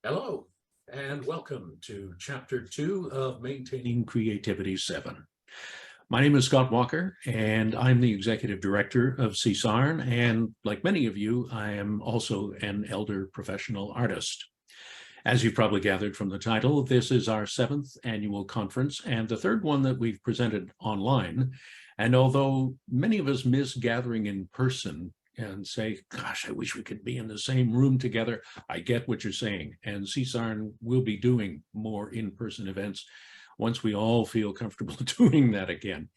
Hello, and welcome to Chapter 2 of Maintaining Creativity 7. My name is Scott Walker, and I'm the Executive Director of CSARN, and like many of you, I am also an elder professional artist. As you've probably gathered from the title, this is our 7th annual conference, and the third one that we've presented online. And although many of us miss gathering in person, and say, gosh, I wish we could be in the same room together, I get what you're saying. And CSARN will be doing more in-person events once we all feel comfortable doing that again.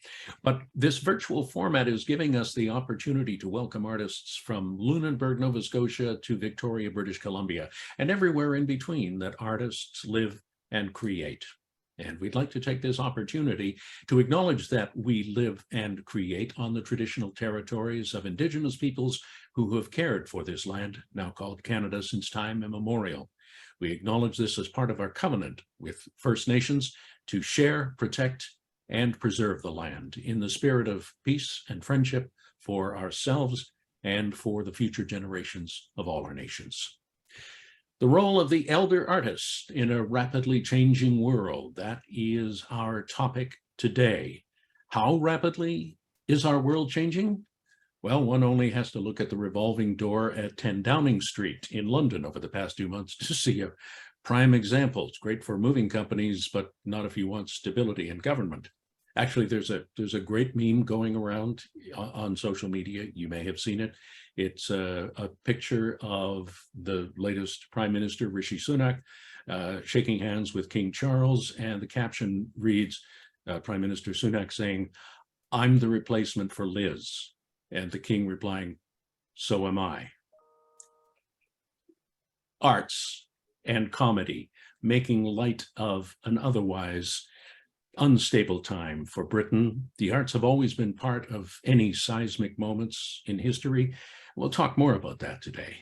But this virtual format is giving us the opportunity to welcome artists from Lunenburg, Nova Scotia to Victoria, British Columbia, and everywhere in between that artists live and create. And we'd like to take this opportunity to acknowledge that we live and create on the traditional territories of Indigenous peoples who have cared for this land, now called Canada, since time immemorial. We acknowledge this as part of our covenant with First Nations to share, protect, and preserve the land in the spirit of peace and friendship for ourselves and for the future generations of all our nations. The role of the elder artist in a rapidly changing world, that is our topic today. How rapidly is our world changing? Well, one only has to look at the revolving door at 10 Downing Street in London over the past 2 months to see a prime example. It's great for moving companies, but not if you want stability in government. Actually, there's a great meme going around on social media. You may have seen it. It's a picture of the latest Prime Minister, Rishi Sunak, shaking hands with King Charles, and the caption reads, Prime Minister Sunak saying, "I'm the replacement for Liz," and the King replying, "So am I." Arts and comedy making light of an otherwise unstable time for Britain. The arts have always been part of any seismic moments in history. We'll talk more about that today.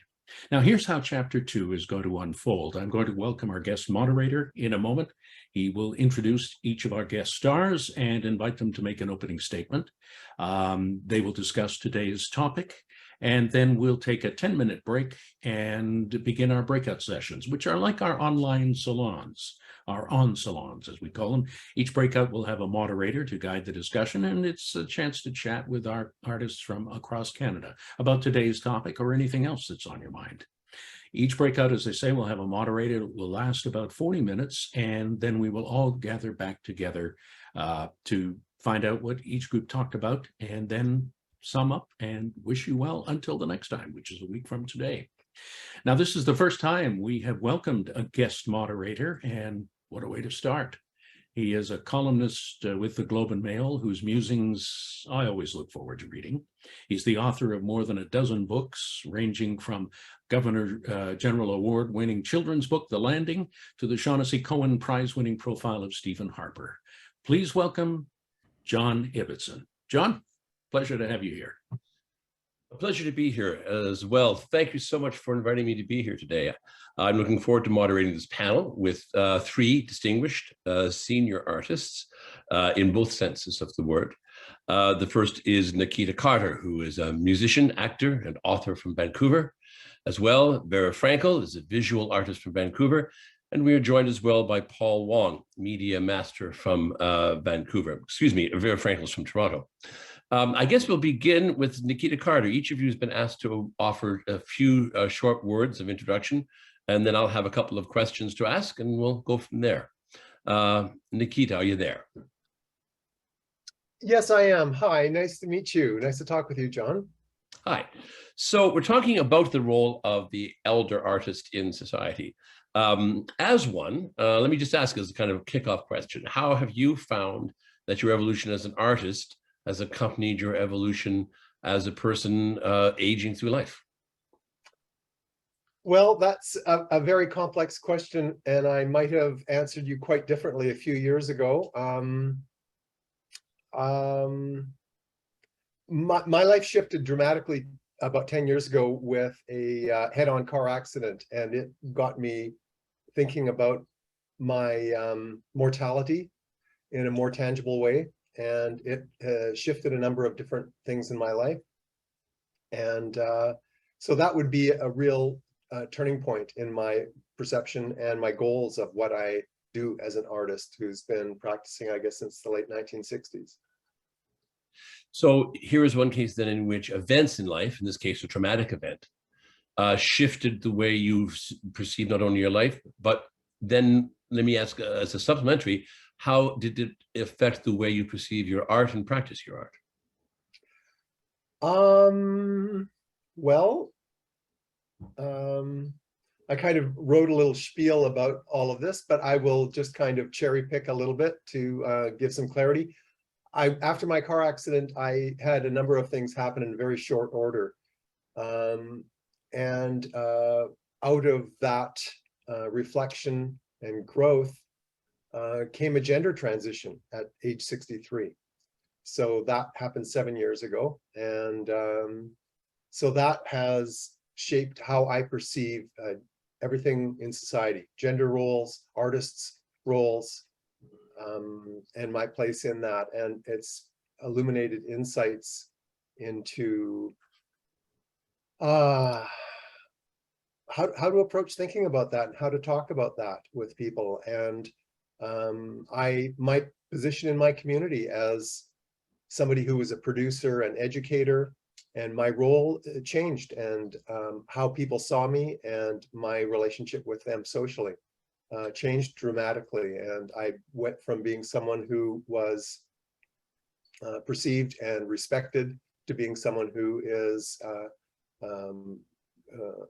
Now, here's how Chapter 2 is going to unfold. I'm going to welcome our guest moderator in a moment. He will introduce each of our guest stars and invite them to make an opening statement. They will discuss today's topic, and then we'll take a 10-minute break and begin our breakout sessions, which are like our online salons, our on-salons, as we call them. Each breakout will have a moderator to guide the discussion, and it's a chance to chat with our artists from across Canada about today's topic or anything else that's on your mind. Each breakout, as I say, will have a moderator. It will last about 40 minutes, and then we will all gather back together to find out what each group talked about, and then sum up and wish you well until the next time, which is a week from today. Now, this is the first time we have welcomed a guest moderator, and what a way to start. He is a columnist with the Globe and Mail, whose musings I always look forward to reading. He's the author of more than a dozen books, ranging from Governor General Award-winning children's book, The Landing, to the Shaughnessy Cohen Prize-winning profile of Stephen Harper. Please welcome John Ibbitson. John, pleasure to have you here. A pleasure to be here as well. Thank you so much for inviting me to be here today. I'm looking forward to moderating this panel with 3 distinguished senior artists in both senses of the word. The first is Nikita Carter, who is a musician, actor, and author from Vancouver. As well, Vera Frankel is a visual artist from Vancouver. And we are joined as well by Paul Wong, media master from Vancouver. Excuse me, Vera Frankel is from Toronto. I guess we'll begin with Nikita Carter. Each of you has been asked to offer a few short words of introduction, and then I'll have a couple of questions to ask, and we'll go from there. Nikita, are you there? Yes, I am. Hi, nice to meet you. Nice to talk with you, John. Hi. So we're talking about the role of the elder artist in society. As one, let me just ask as a kind of kickoff question. How have you found that your evolution as an artist has accompanied your evolution as a person aging through life? Well, that's a very complex question, and I might have answered you quite differently a few years ago. My life shifted dramatically about 10 years ago with a head-on car accident, and it got me thinking about my mortality in a more tangible way. And it shifted a number of different things in my life. And so that would be a real turning point in my perception and my goals of what I do as an artist who's been practicing, I guess, since the late 1960s. So here is one case then in which events in life, in this case, a traumatic event, shifted the way you perceive not only your life, but then let me ask as a supplementary, how did it affect the way you perceive your art and practice your art? Well, I kind of wrote a little spiel about all of this, but I will just kind of cherry pick a little bit to give some clarity. After my car accident, I had a number of things happen in very short order. And out of that reflection and growth came a gender transition at age 63. So that happened 7 years ago. And so that has shaped how I perceive everything in society, gender roles, artists' roles, and my place in that. And it's illuminated insights into how to approach thinking about that and how to talk about that with people. And my position in my community as somebody who was a producer and educator, and my role changed, and how people saw me and my relationship with them socially changed dramatically. And I went from being someone who was perceived and respected to being someone who is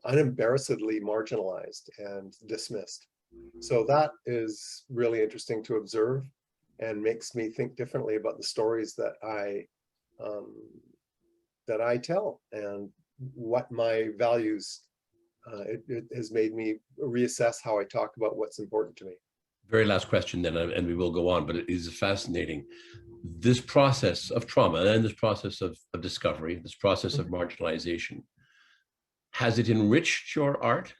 unembarrassedly marginalized and dismissed. So that is really interesting to observe and makes me think differently about the stories that I tell and what my values. It has made me reassess how I talk about what's important to me. Very last question then, and we will go on, but it is fascinating. This process of trauma and this process of discovery, this process of marginalization, has it enriched your art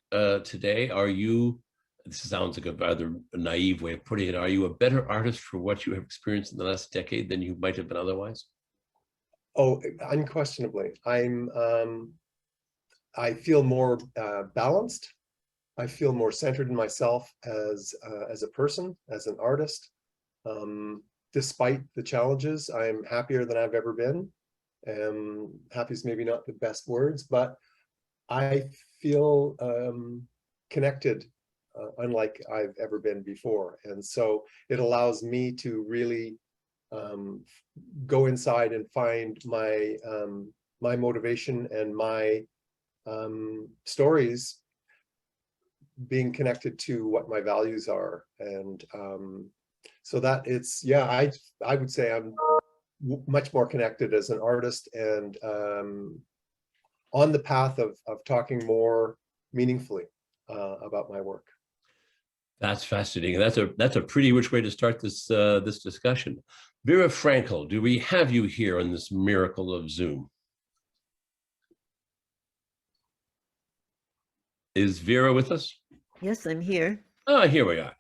today? Are you, this sounds like a rather naive way of putting it, are you a better artist for what you have experienced in the last decade than you might have been otherwise? Oh, unquestionably. I feel more balanced. I feel more centered in myself as a person, as an artist. Despite the challenges, I'm happier than I've ever been. Happy is maybe not the best words, but I feel connected, unlike I've ever been before. And so it allows me to really go inside and find my my motivation and my stories being connected to what my values are. And so that it's, yeah, I would say I'm much more connected as an artist, and on the path of talking more meaningfully about my work. That's fascinating. That's a pretty rich way to start this this discussion. Vera Frankel, do we have you here on this miracle of Zoom? Is Vera with us? Yes, I'm here. Ah, here we are.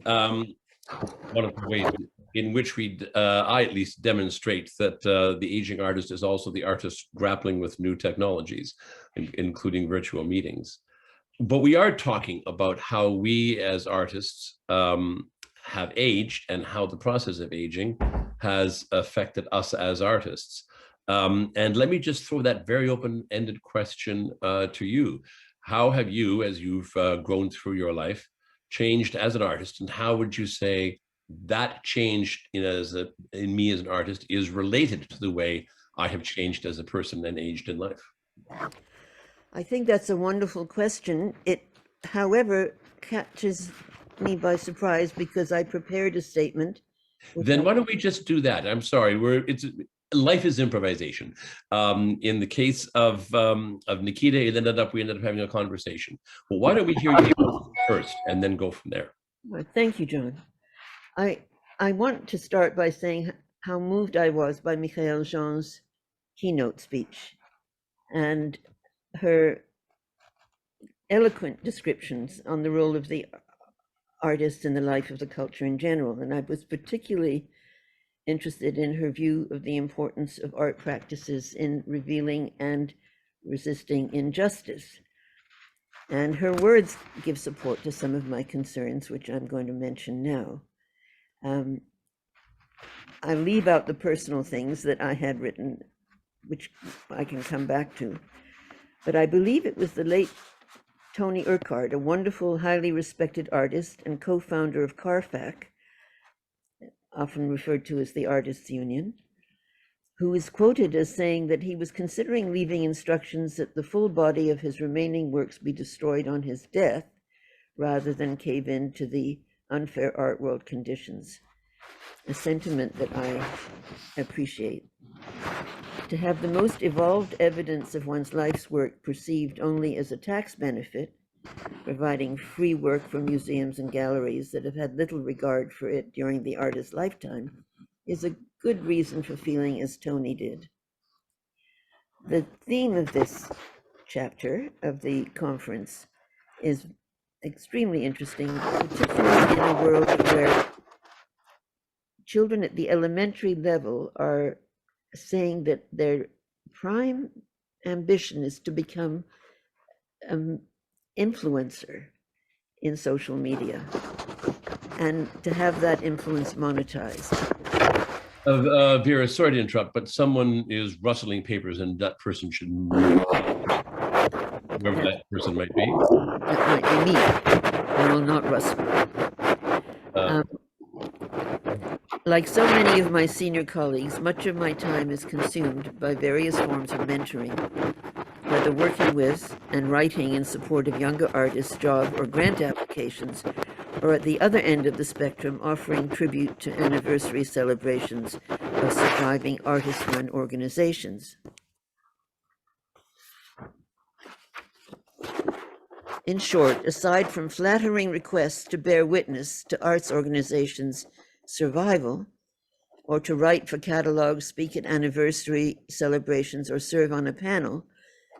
One of the ways in which I at least demonstrate that the aging artist is also the artist grappling with new technologies, including virtual meetings. But we are talking about how we as artists have aged and how the process of aging has affected us as artists. And let me just throw that very open-ended question to you. How have you, as you've grown through your life, changed as an artist, and how would you say that change in me as an artist is related to the way I have changed as a person and aged in life? I think that's a wonderful question. It, however, catches me by surprise because I prepared a statement. Then why don't we just do that? I'm sorry, life is improvisation. In the case of Nikita, we ended up having a conversation. Well, why don't we hear you first and then go from there? Well, thank you, John. I want to start by saying how moved I was by Michaëlle Jean's keynote speech and her eloquent descriptions on the role of the artist in the life of the culture in general. And I was particularly interested in her view of the importance of art practices in revealing and resisting injustice. And her words give support to some of my concerns, which I'm going to mention now. I leave out the personal things that I had written, which I can come back to. But I believe it was the late Tony Urquhart, a wonderful, highly respected artist and co-founder of CARFAC, often referred to as the Artists Union, who is quoted as saying that he was considering leaving instructions that the full body of his remaining works be destroyed on his death, rather than cave in to the unfair art world conditions, a sentiment that I appreciate. To have the most evolved evidence of one's life's work perceived only as a tax benefit, providing free work for museums and galleries that have had little regard for it during the artist's lifetime, is a good reason for feeling as Tony did. The theme of this chapter of the conference is extremely interesting, particularly in a world where children at the elementary level are saying that their prime ambition is to become an influencer in social media and to have that influence monetized. Vera, sorry to interrupt, but someone is rustling papers and that person should move. Whoever that person might be. That might be me. I will not rustle. Like so many of my senior colleagues, much of my time is consumed by various forms of mentoring, whether working with and writing in support of younger artists' job or grant applications, or at the other end of the spectrum, offering tribute to anniversary celebrations of surviving artist-run organizations. In short, aside from flattering requests to bear witness to arts organizations' survival, or to write for catalogs, speak at anniversary celebrations, or serve on a panel,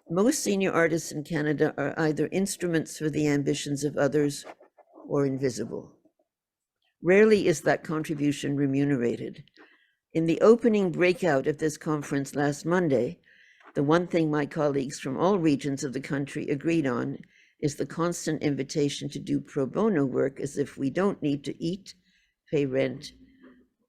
most senior artists in Canada are either instruments for the ambitions of others or invisible. Rarely is that contribution remunerated. In the opening breakout of this conference last Monday, the one thing my colleagues from all regions of the country agreed on is the constant invitation to do pro bono work as if we don't need to eat, pay rent,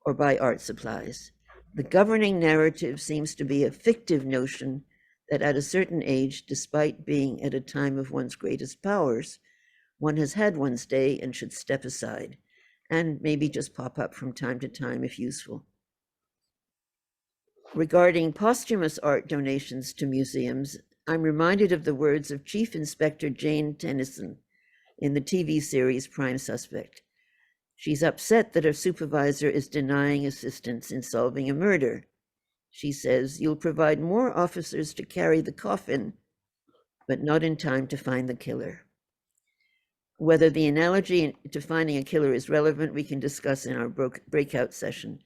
or buy art supplies. The governing narrative seems to be a fictive notion that at a certain age, despite being at a time of one's greatest powers, one has had one's day and should step aside, and maybe just pop up from time to time if useful. Regarding posthumous art donations to museums, I'm reminded of the words of Chief Inspector Jane Tennyson in the TV series Prime Suspect. She's upset that her supervisor is denying assistance in solving a murder. She says, "You'll provide more officers to carry the coffin, but not in time to find the killer." Whether the analogy to finding a killer is relevant, we can discuss in our breakout session.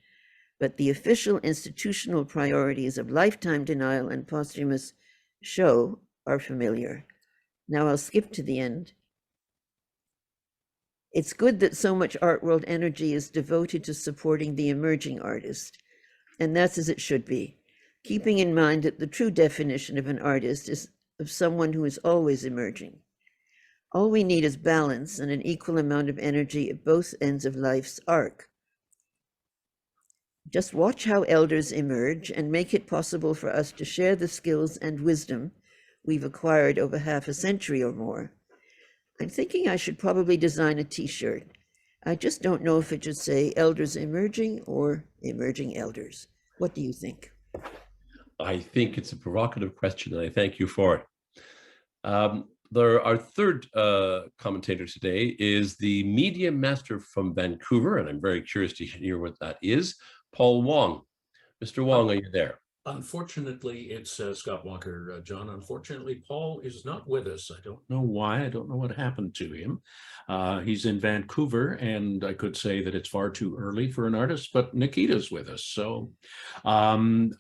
But the official institutional priorities of lifetime denial and posthumous show are familiar. Now I'll skip to the end. It's good that so much art world energy is devoted to supporting the emerging artist, and that's as it should be, keeping in mind that the true definition of an artist is of someone who is always emerging. All we need is balance and an equal amount of energy at both ends of life's arc. Just watch how elders emerge and make it possible for us to share the skills and wisdom we've acquired over half a century or more. I'm thinking I should probably design a t-shirt. I just don't know if it should say Elders Emerging or Emerging Elders. What do you think? I think it's a provocative question, and I thank you for it. Our third commentator today is the media master from Vancouver, and I'm very curious to hear what that is, Paul Wong. Mr. Wong, are you there? Unfortunately, it's Scott Walker, John. Unfortunately, Paul is not with us. I don't know why. I don't know what happened to him. He's in Vancouver, and I could say that it's far too early for an artist, but Nikita's with us. So I'm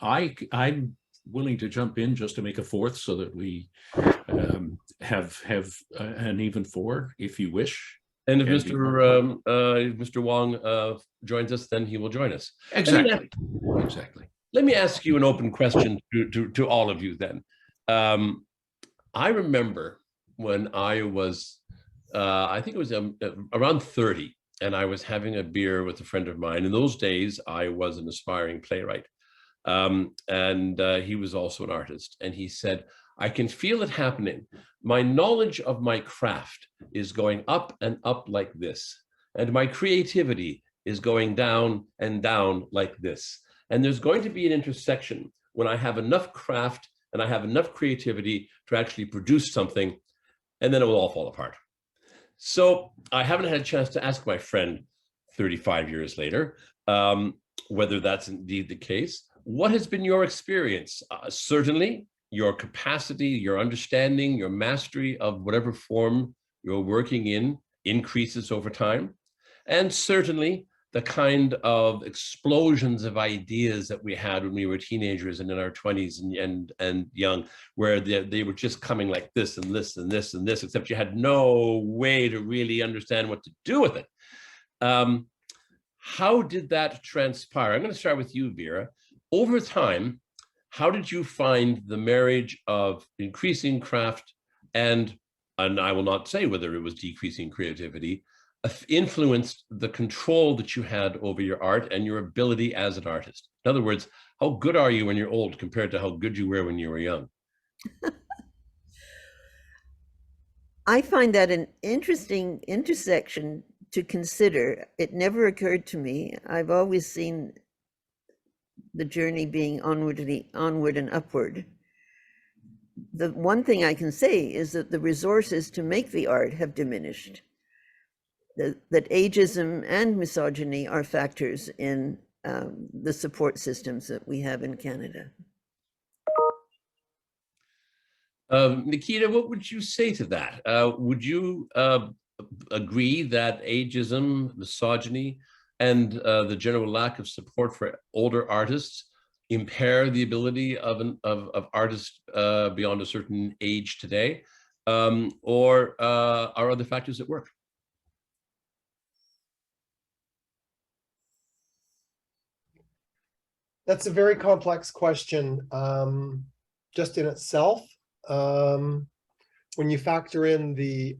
willing to jump in just to make a fourth so that we have an even four, if you wish. And if Mr. Wong joins us, then he will join us. Exactly. Let me ask you an open question to all of you then. I remember when I was, I think it was around 30, and I was having a beer with a friend of mine. In those days, I was an aspiring playwright. And he was also an artist. And he said, I can feel it happening. My knowledge of my craft is going up and up like this. And my creativity is going down and down like this. And there's going to be an intersection when I have enough craft and I have enough creativity to actually produce something, and then it will all fall apart. So I haven't had a chance to ask my friend 35 years later whether that's indeed the case. What has been your experience? Certainly, your capacity, your understanding, your mastery of whatever form you're working in increases over time. And certainly, the kind of explosions of ideas that we had when we were teenagers and in our 20s and young, where they were just coming like this and this and this and this, except you had no way to really understand what to do with it. How did that transpire? I'm going to start with you, Vera. Over time, how did you find the marriage of increasing craft and I will not say whether it was decreasing creativity, influenced the control that you had over your art and your ability as an artist? In other words, how good are you when you're old compared to how good you were when you were young? I find that an interesting intersection to consider. It never occurred to me. I've always seen the journey being onward and upward. The one thing I can say is that the resources to make the art have diminished. That ageism and misogyny are factors in the support systems that we have in Canada. Nikita, what would you say to that? Would you agree that ageism, misogyny, and the general lack of support for older artists impair the ability of artists beyond a certain age today, or are other factors at work? That's a very complex question, just in itself. When you factor in the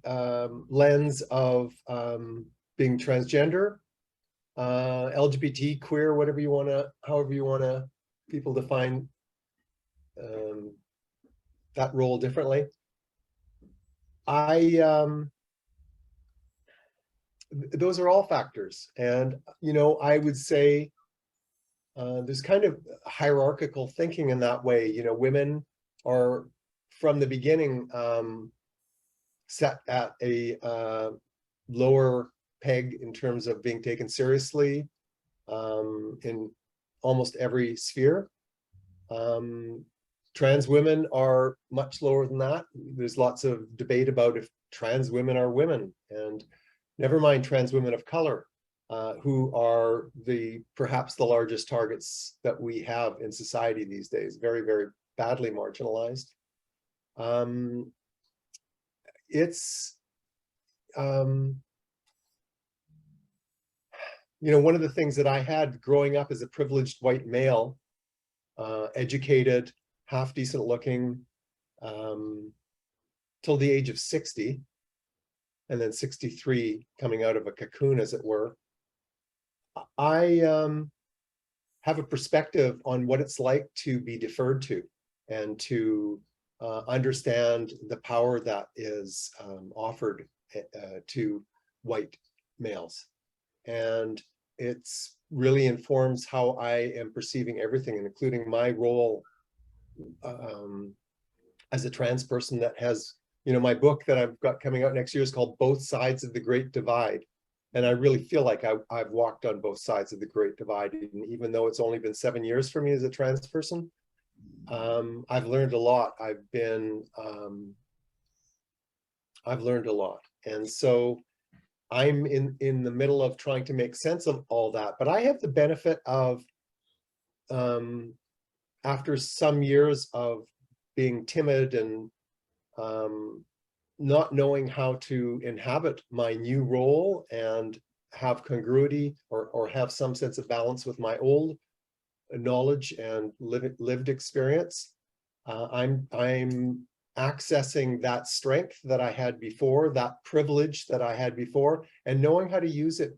lens of being transgender, LGBT, queer, whatever you want to, however you want to, people define that role differently. Those are all factors, and I would say there's kind of hierarchical thinking in that way. Women are from the beginning set at a lower peg in terms of being taken seriously in almost every sphere. Trans women are much lower than that. There's lots of debate about if trans women are women, and never mind trans women of color, who are perhaps the largest targets that we have in society these days, very, very badly marginalized. One of the things that I had growing up as a privileged white male, educated, half decent looking, till the age of 60, and then 63, coming out of a cocoon, as it were, I have a perspective on what it's like to be deferred to and to understand the power that is offered to white males. And it's really informs how I am perceiving everything, including my role as a trans person that has, my book that I've got coming out next year is called Both Sides of the Great Divide. And I really feel like I've walked on both sides of the Great Divide, even though it's only been 7 years for me as a trans person. I've learned a lot. I've learned a lot. And so I'm in the middle of trying to make sense of all that. But I have the benefit of, after some years of being timid and not knowing how to inhabit my new role and have congruity or have some sense of balance with my old knowledge and lived experience, I'm accessing that strength that I had before, that privilege that I had before, and knowing how to use it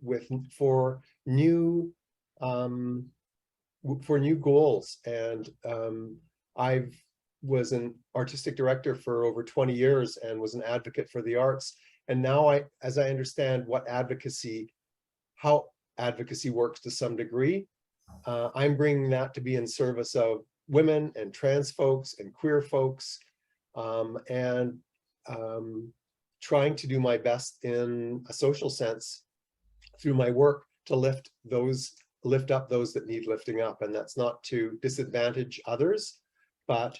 for new goals. And I was an artistic director for over 20 years and was an advocate for the arts. And now as I understand how advocacy works to some degree, I'm bringing that to be in service of women and trans folks and queer folks, and trying to do my best in a social sense through my work to lift up those that need lifting up. And that's not to disadvantage others, but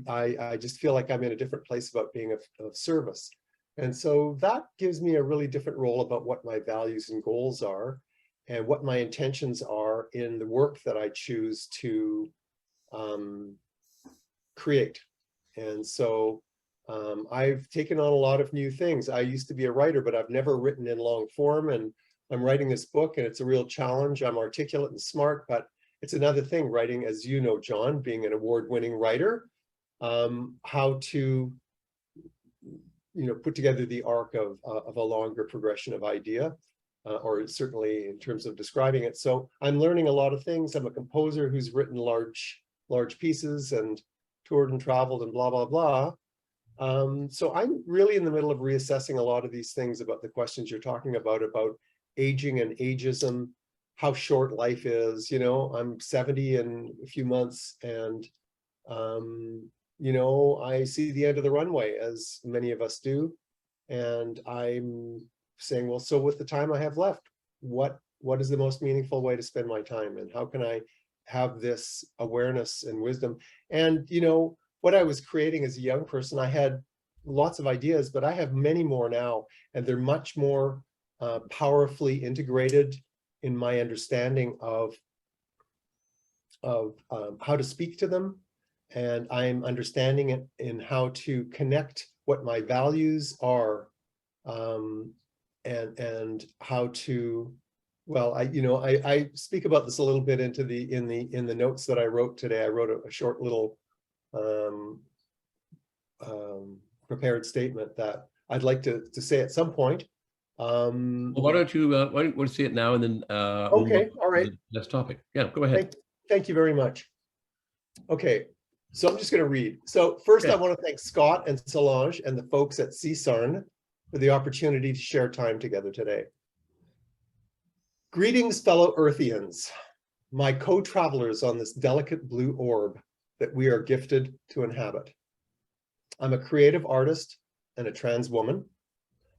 I just feel like I'm in a different place about being of service. And so that gives me a really different role about what my values and goals are and what my intentions are in the work that I choose to create. And so I've taken on a lot of new things. I used to be a writer, but I've never written in long form, and I'm writing this book and it's a real challenge. I'm articulate and smart, but it's another thing writing, as you know, John, being an award-winning writer, how to put together the arc of a longer progression of idea, or certainly in terms of describing it. So I'm learning a lot of things. I'm a composer who's written large pieces and toured and traveled and blah, blah, blah. So I'm really in the middle of reassessing a lot of these things about the questions you're talking about aging and ageism, how short life is. I'm 70 in a few months, and I see the end of the runway, as many of us do. And I'm saying, well, so with the time I have left, what is the most meaningful way to spend my time? And how can I have this awareness and wisdom? And, what I was creating as a young person, I had lots of ideas, but I have many more now, and they're much more powerfully integrated in my understanding of how to speak to them. And I'm understanding it in how to connect what my values are, and how to, well, I speak about this a little bit in the notes that I wrote today. I wrote a short little prepared statement that I'd like to say at some point. Well, why don't you say it now, and then Okay, all right. Next topic. Yeah, go ahead. Thank you very much. Okay, so I'm just going to read. So first, I want to thank Scott and Solange and the folks at CSARN for the opportunity to share time together today. Greetings, fellow Earthians, my co-travelers on this delicate blue orb that we are gifted to inhabit. I'm a creative artist and a trans woman.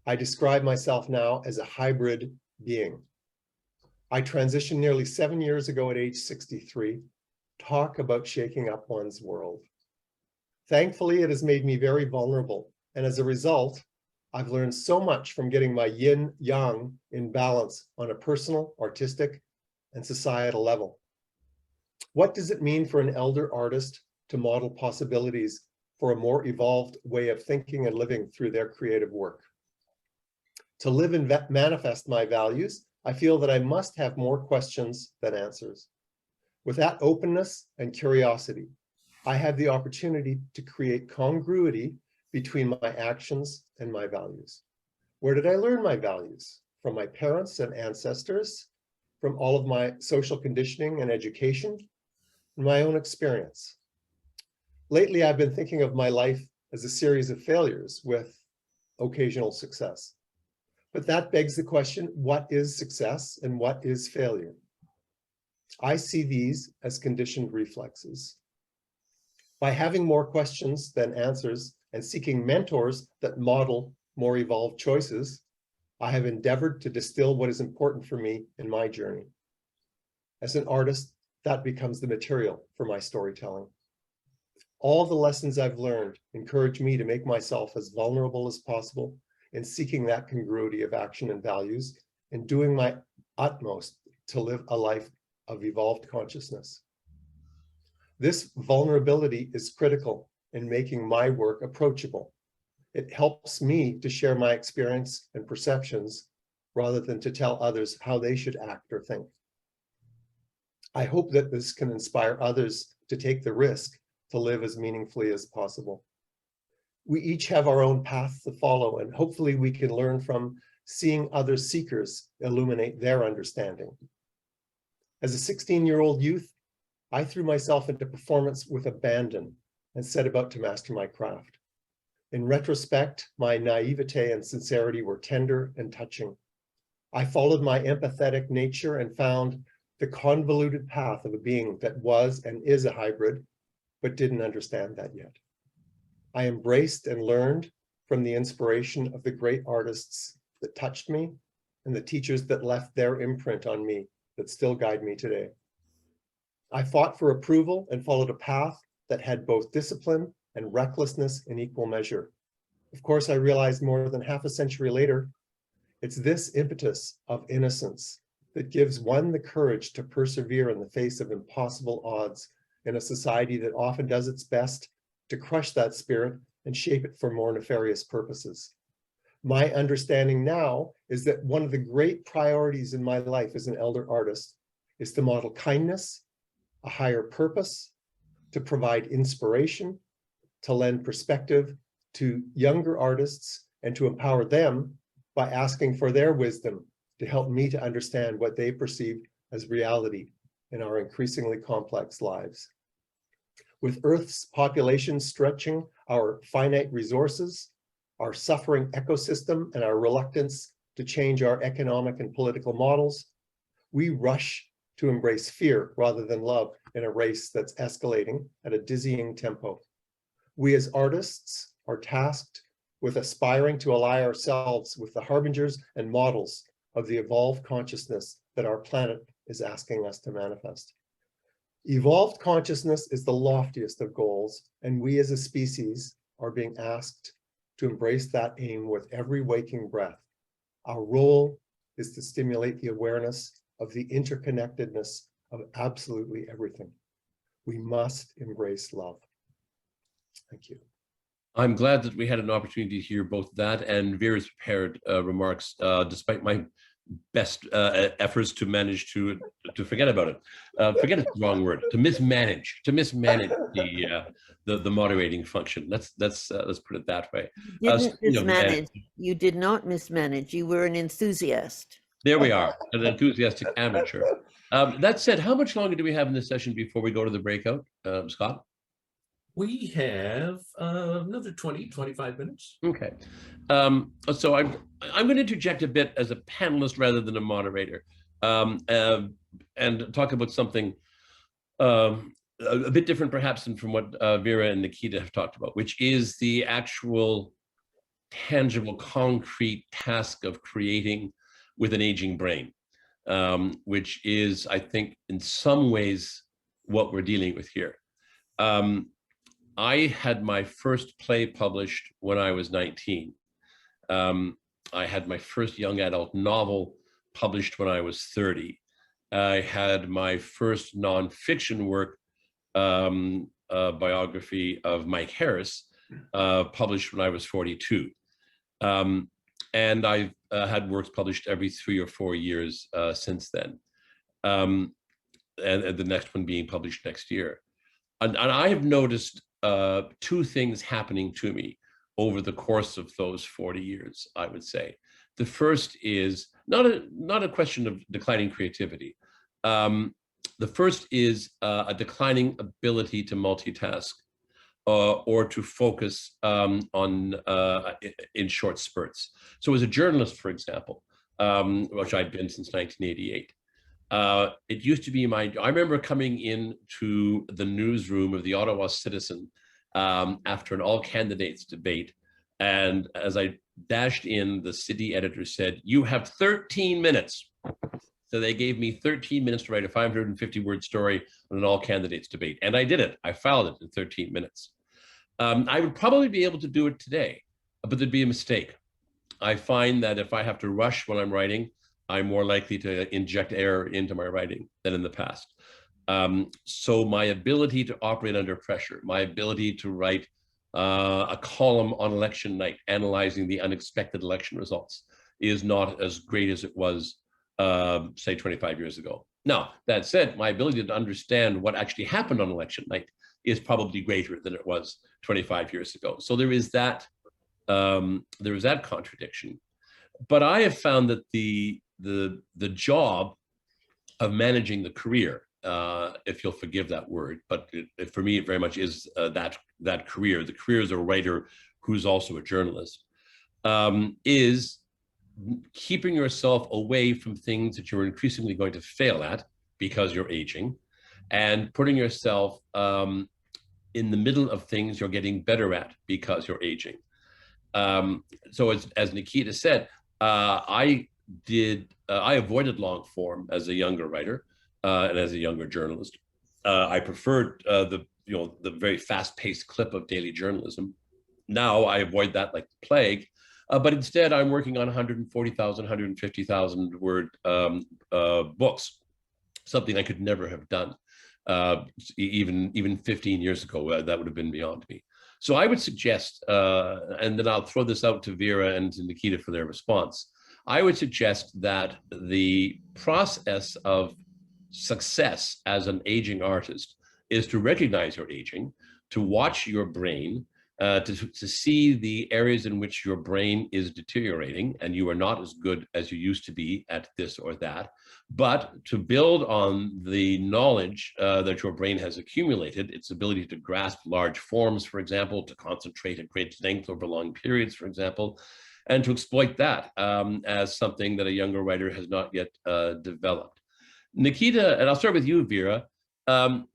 I describe myself now as a hybrid being. I transitioned nearly 7 years ago at age 63. Talk about shaking up one's world. Thankfully, it has made me very vulnerable. And as a result, I've learned so much from getting my yin-yang in balance on a personal, artistic, and societal level. What does it mean for an elder artist to model possibilities for a more evolved way of thinking and living through their creative work? To live and manifest my values, I feel that I must have more questions than answers. With that openness and curiosity, I have the opportunity to create congruity between my actions and my values. Where did I learn my values? From my parents and ancestors, from all of my social conditioning and education, and my own experience. Lately, I've been thinking of my life as a series of failures with occasional success. But that begs the question, what is success and what is failure? I see these as conditioned reflexes. By having more questions than answers and seeking mentors that model more evolved choices, I have endeavored to distill what is important for me in my journey. As an artist, that becomes the material for my storytelling. All the lessons I've learned encourage me to make myself as vulnerable as possible in seeking that congruity of action and values and doing my utmost to live a life of evolved consciousness. This vulnerability is critical in making my work approachable. It helps me to share my experience and perceptions rather than to tell others how they should act or think. I hope that this can inspire others to take the risk to live as meaningfully as possible. We each have our own path to follow, and hopefully we can learn from seeing other seekers illuminate their understanding. As a 16-year-old youth, I threw myself into performance with abandon and set about to master my craft. In retrospect, my naivete and sincerity were tender and touching. I followed my empathetic nature and found the convoluted path of a being that was and is a hybrid, but didn't understand that yet. I embraced and learned from the inspiration of the great artists that touched me and the teachers that left their imprint on me that still guide me today. I fought for approval and followed a path that had both discipline and recklessness in equal measure. Of course, I realized more than half a century later, it's this impetus of innocence that gives one the courage to persevere in the face of impossible odds in a society that often does its best to crush that spirit and shape it for more nefarious purposes. My understanding now is that one of the great priorities in my life as an elder artist is to model kindness, a higher purpose, to provide inspiration, to lend perspective to younger artists, and to empower them by asking for their wisdom to help me to understand what they perceive as reality in our increasingly complex lives. With Earth's population stretching our finite resources, our suffering ecosystem, and our reluctance to change our economic and political models, we rush to embrace fear rather than love in a race that's escalating at a dizzying tempo. We as artists are tasked with aspiring to ally ourselves with the harbingers and models of the evolved consciousness that our planet is asking us to manifest. Evolved consciousness is the loftiest of goals, and we as a species are being asked to embrace that aim with every waking breath. Our role is to stimulate the awareness of the interconnectedness of absolutely everything. We must embrace love. Thank you. I'm glad that we had an opportunity to hear both that and Vera's prepared remarks, despite my best efforts to manage to forget about it. Forget is the wrong word. To mismanage the moderating function. Let's put it that way. You didn't mismanage. You did not mismanage. You were an enthusiast. There we are, an enthusiastic amateur. That said, how much longer do we have in this session before we go to the breakout, Scott? We have another 20, 25 minutes. Okay. So I'm going to interject a bit as a panelist rather than a moderator, and talk about something a bit different perhaps than from what Vera and Nikita have talked about, which is the actual tangible, concrete task of creating with an aging brain, which is, I think, in some ways what we're dealing with here. I had my first play published when I was 19. I had my first young adult novel published when I was 30. I had my first nonfiction work, biography of Mike Harris, published when I was 42. And I've had works published every 3 or 4 years since then. And the next one being published next year. And I have noticed two things happening to me over the course of those 40 years, I would say. The first is not a question of declining creativity. The first is a declining ability to multitask or to focus in short spurts. So as a journalist, for example, which I'd been since 1988, it used to be I remember coming into the newsroom of the Ottawa Citizen after an all candidates debate. And as I dashed in, the city editor said, "You have 13 minutes. So they gave me 13 minutes to write a 550-word story on an all candidates debate. And I did it. I filed it in 13 minutes. I would probably be able to do it today, but there'd be a mistake. I find that if I have to rush when I'm writing, I'm more likely to inject error into my writing than in the past. So my ability to operate under pressure, my ability to write a column on election night, analyzing the unexpected election results, is not as great as it was, say, 25 years ago. Now, that said, my ability to understand what actually happened on election night is probably greater than it was 25 years ago. So there is that contradiction. But I have found that the job of managing the career, if you'll forgive that word, but for me, it very much is that career. The career as a writer who's also a journalist, is keeping yourself away from things that you're increasingly going to fail at because you're aging, and putting yourself in the middle of things you're getting better at because you're aging. So as Nikita said, I avoided long form as a younger writer and as a younger journalist. I preferred the very fast-paced clip of daily journalism. Now I avoid that like the plague, but instead I'm working on 140,000, 150,000 word books, something I could never have done even 15 years ago. That would have been beyond me. So I would suggest, and then I'll throw this out to Vera and to Nikita for their response. I would suggest that the process of success as an aging artist is to recognize your aging, to watch your brain, to see the areas in which your brain is deteriorating and you are not as good as you used to be at this or that, but to build on the knowledge that your brain has accumulated, its ability to grasp large forms, for example, to concentrate at great length over long periods, for example, and to exploit that as something that a younger writer has not yet developed. Nikita, and I'll start with you, Vera.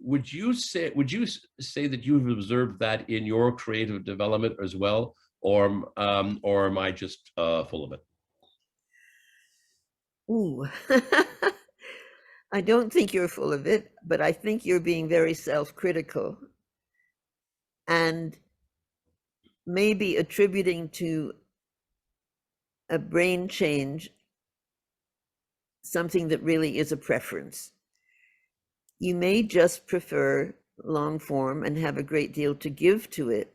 Would you say that you've observed that in your creative development as well, or am I just full of it? Ooh, I don't think you're full of it, but I think you're being very self-critical and maybe attributing to a brain change something that really is a preference. You may just prefer long form and have a great deal to give to it,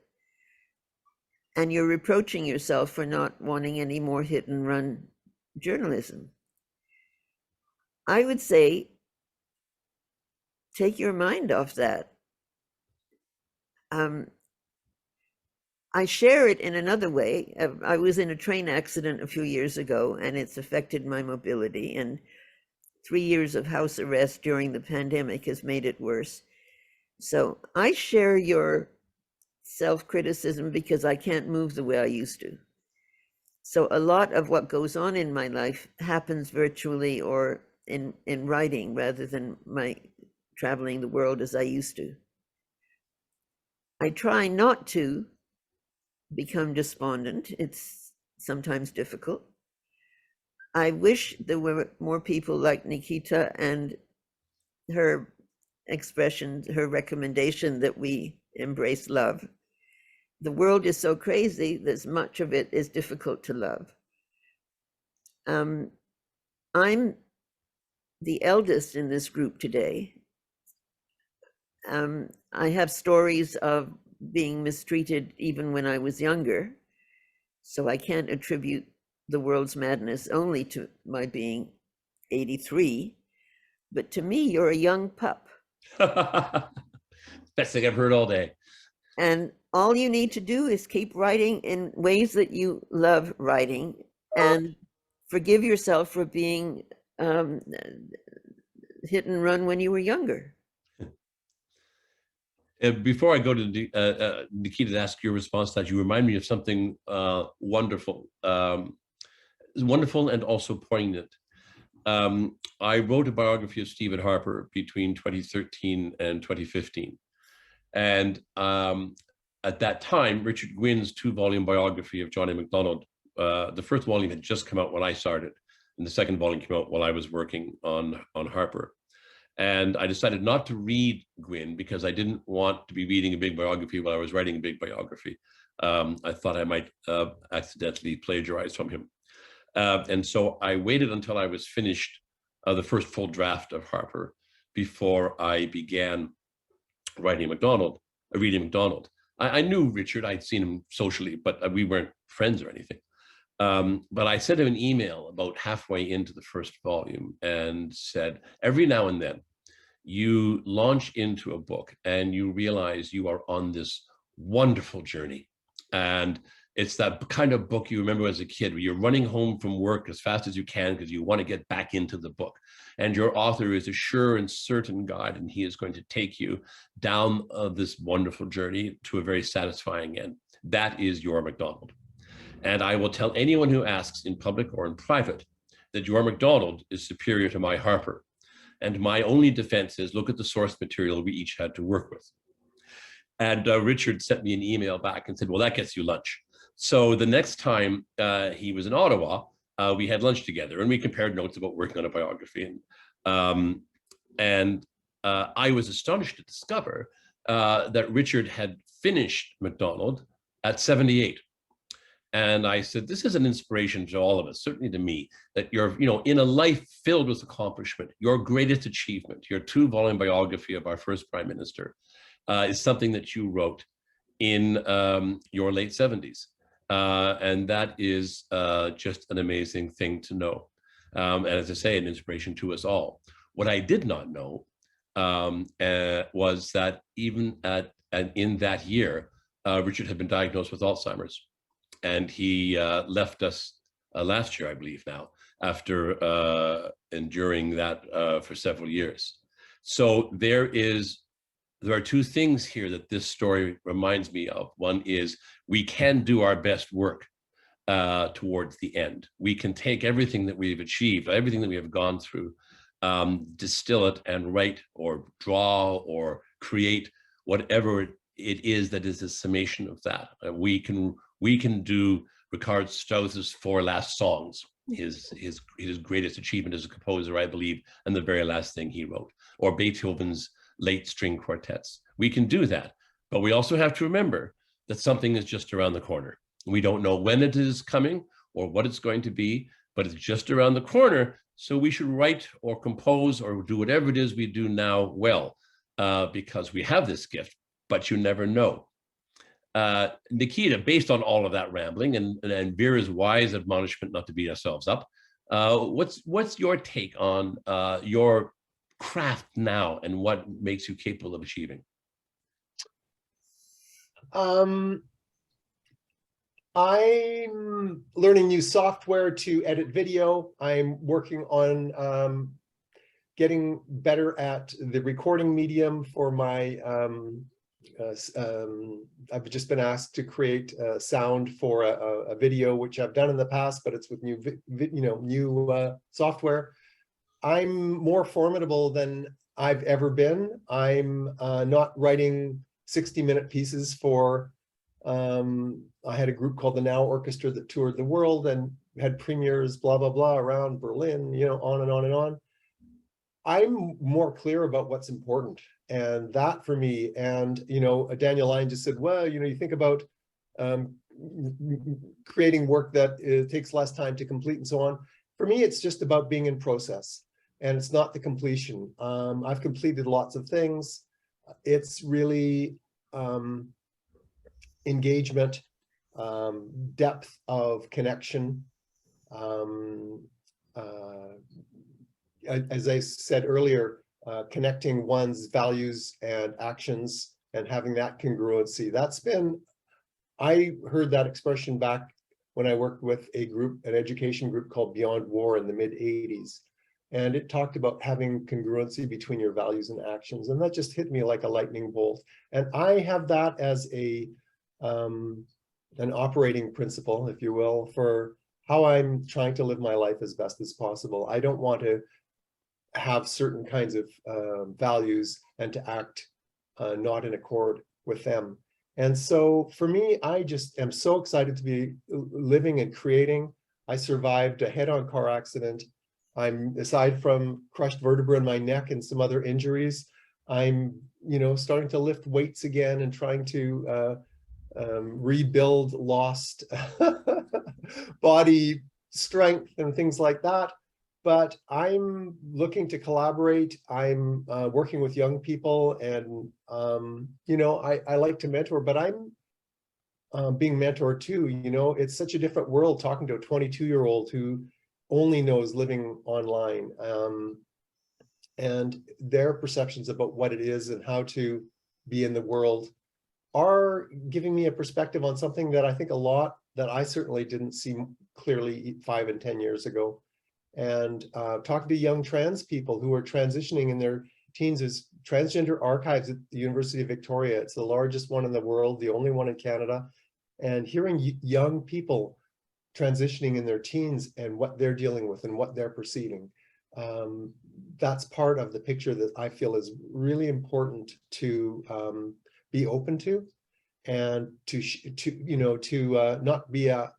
and you're reproaching yourself for not wanting any more hit and run journalism. I would say, take your mind off that. I share it in another way. I was in a train accident a few years ago, and it's affected my mobility, and 3 years of house arrest during the pandemic has made it worse. So I share your self-criticism because I can't move the way I used to. So a lot of what goes on in my life happens virtually or in writing rather than my traveling the world as I used to. I try not to become despondent. It's sometimes difficult. I wish there were more people like Nikita and her expression, her recommendation that we embrace love. The world is so crazy that much of it is difficult to love. I'm the eldest in this group today. I have stories of being mistreated even when I was younger, so I can't attribute the world's madness only to my being 83, but to me, you're a young pup. Best thing I've heard all day. And all you need to do is keep writing in ways that you love writing, and forgive yourself for being hit and run when you were younger. Before I go to Nikita to ask your response to that, you remind me of something wonderful. Wonderful and also poignant. I wrote a biography of Stephen Harper between 2013 and 2015. And at that time, Richard Gwynn's 2-volume biography of Johnny MacDonald, the first volume had just come out when I started, and the second volume came out while I was working on Harper. And I decided not to read Gwynn because I didn't want to be reading a big biography while I was writing a big biography. I thought I might accidentally plagiarize from him. And so I waited until I was finished the first full draft of Harper before I began reading MacDonald. I knew Richard, I'd seen him socially, but we weren't friends or anything. But I sent him an email about halfway into the first volume and said, every now and then, you launch into a book and you realize you are on this wonderful journey. And it's that kind of book you remember as a kid, where you're running home from work as fast as you can because you want to get back into the book. And your author is a sure and certain guide, and he is going to take you down this wonderful journey to a very satisfying end. That is your MacDonald. And I will tell anyone who asks in public or in private that your MacDonald is superior to my Harper. And my only defense is look at the source material we each had to work with. And Richard sent me an email back and said, well, that gets you lunch. So the next time he was in Ottawa, we had lunch together and we compared notes about working on a biography. And I was astonished to discover that Richard had finished MacDonald at 78. And I said, this is an inspiration to all of us, certainly to me, that you're, in a life filled with accomplishment, your greatest achievement, your 2-volume biography of our first prime minister, is something that you wrote in your late 70s. And that is just an amazing thing to know. And as I say, an inspiration to us all. What I did not know was that even in that year, Richard had been diagnosed with Alzheimer's. And he left us last year, I believe now, after enduring that for several years. So there are two things here that this story reminds me of. One is we can do our best work towards the end. We can take everything that we've achieved, everything that we have gone through, distill it and write or draw or create whatever it is that is a summation of that. We can do Richard Strauss's 4 last songs, his greatest achievement as a composer, I believe, and the very last thing he wrote, or Beethoven's late string quartets. We can do that, but we also have to remember that something is just around the corner. We don't know when it is coming or what it's going to be, but it's just around the corner. So we should write or compose or do whatever it is we do now well, because we have this gift, but you never know. Nikita, based on all of that rambling and Vera's wise admonishment not to beat ourselves up, what's your take on your craft now and what makes you capable of achieving? I'm learning new software to edit video. I'm working on getting better at the recording medium for my I've just been asked to create sound for a video, which I've done in the past, but it's with new software. I'm more formidable than I've ever been. I'm not writing 60-minute pieces for, I had a group called the Now Orchestra that toured the world and had premieres, blah, blah, blah, around Berlin, on and on and on. I'm more clear about what's important, and that for me, and Daniel Lyon just said, well, you think about creating work that takes less time to complete and so on. For me, it's just about being in process, and it's not the completion. I've completed lots of things. It's really engagement, depth of connection, as I said earlier, connecting one's values and actions and having that congruency. I heard that expression back when I worked with an education group called Beyond War in the mid-'80s. And it talked about having congruency between your values and actions. And that just hit me like a lightning bolt. And I have that as an operating principle, if you will, for how I'm trying to live my life as best as possible. I don't want to have certain kinds of values and to act not in accord with them. And so for me, I just am so excited to be living and creating. I survived a head-on car accident. I'm, aside from crushed vertebra in my neck and some other injuries, I'm, starting to lift weights again and trying to rebuild lost body strength and things like that. But I'm looking to collaborate. I'm working with young people, and I like to mentor, but I'm being mentored too. It's such a different world talking to a 22-year-old who only knows living online. and their perceptions about what it is and how to be in the world are giving me a perspective on something that I think a lot that I certainly didn't see clearly 5 and 10 years ago. And talking to young trans people who are transitioning in their teens is Transgender Archives at the University of Victoria. It's the largest one in the world, the only one in Canada. And hearing young people transitioning in their teens and what they're dealing with and what they're perceiving, that's part of the picture that I feel is really important to be open to, and to not be a,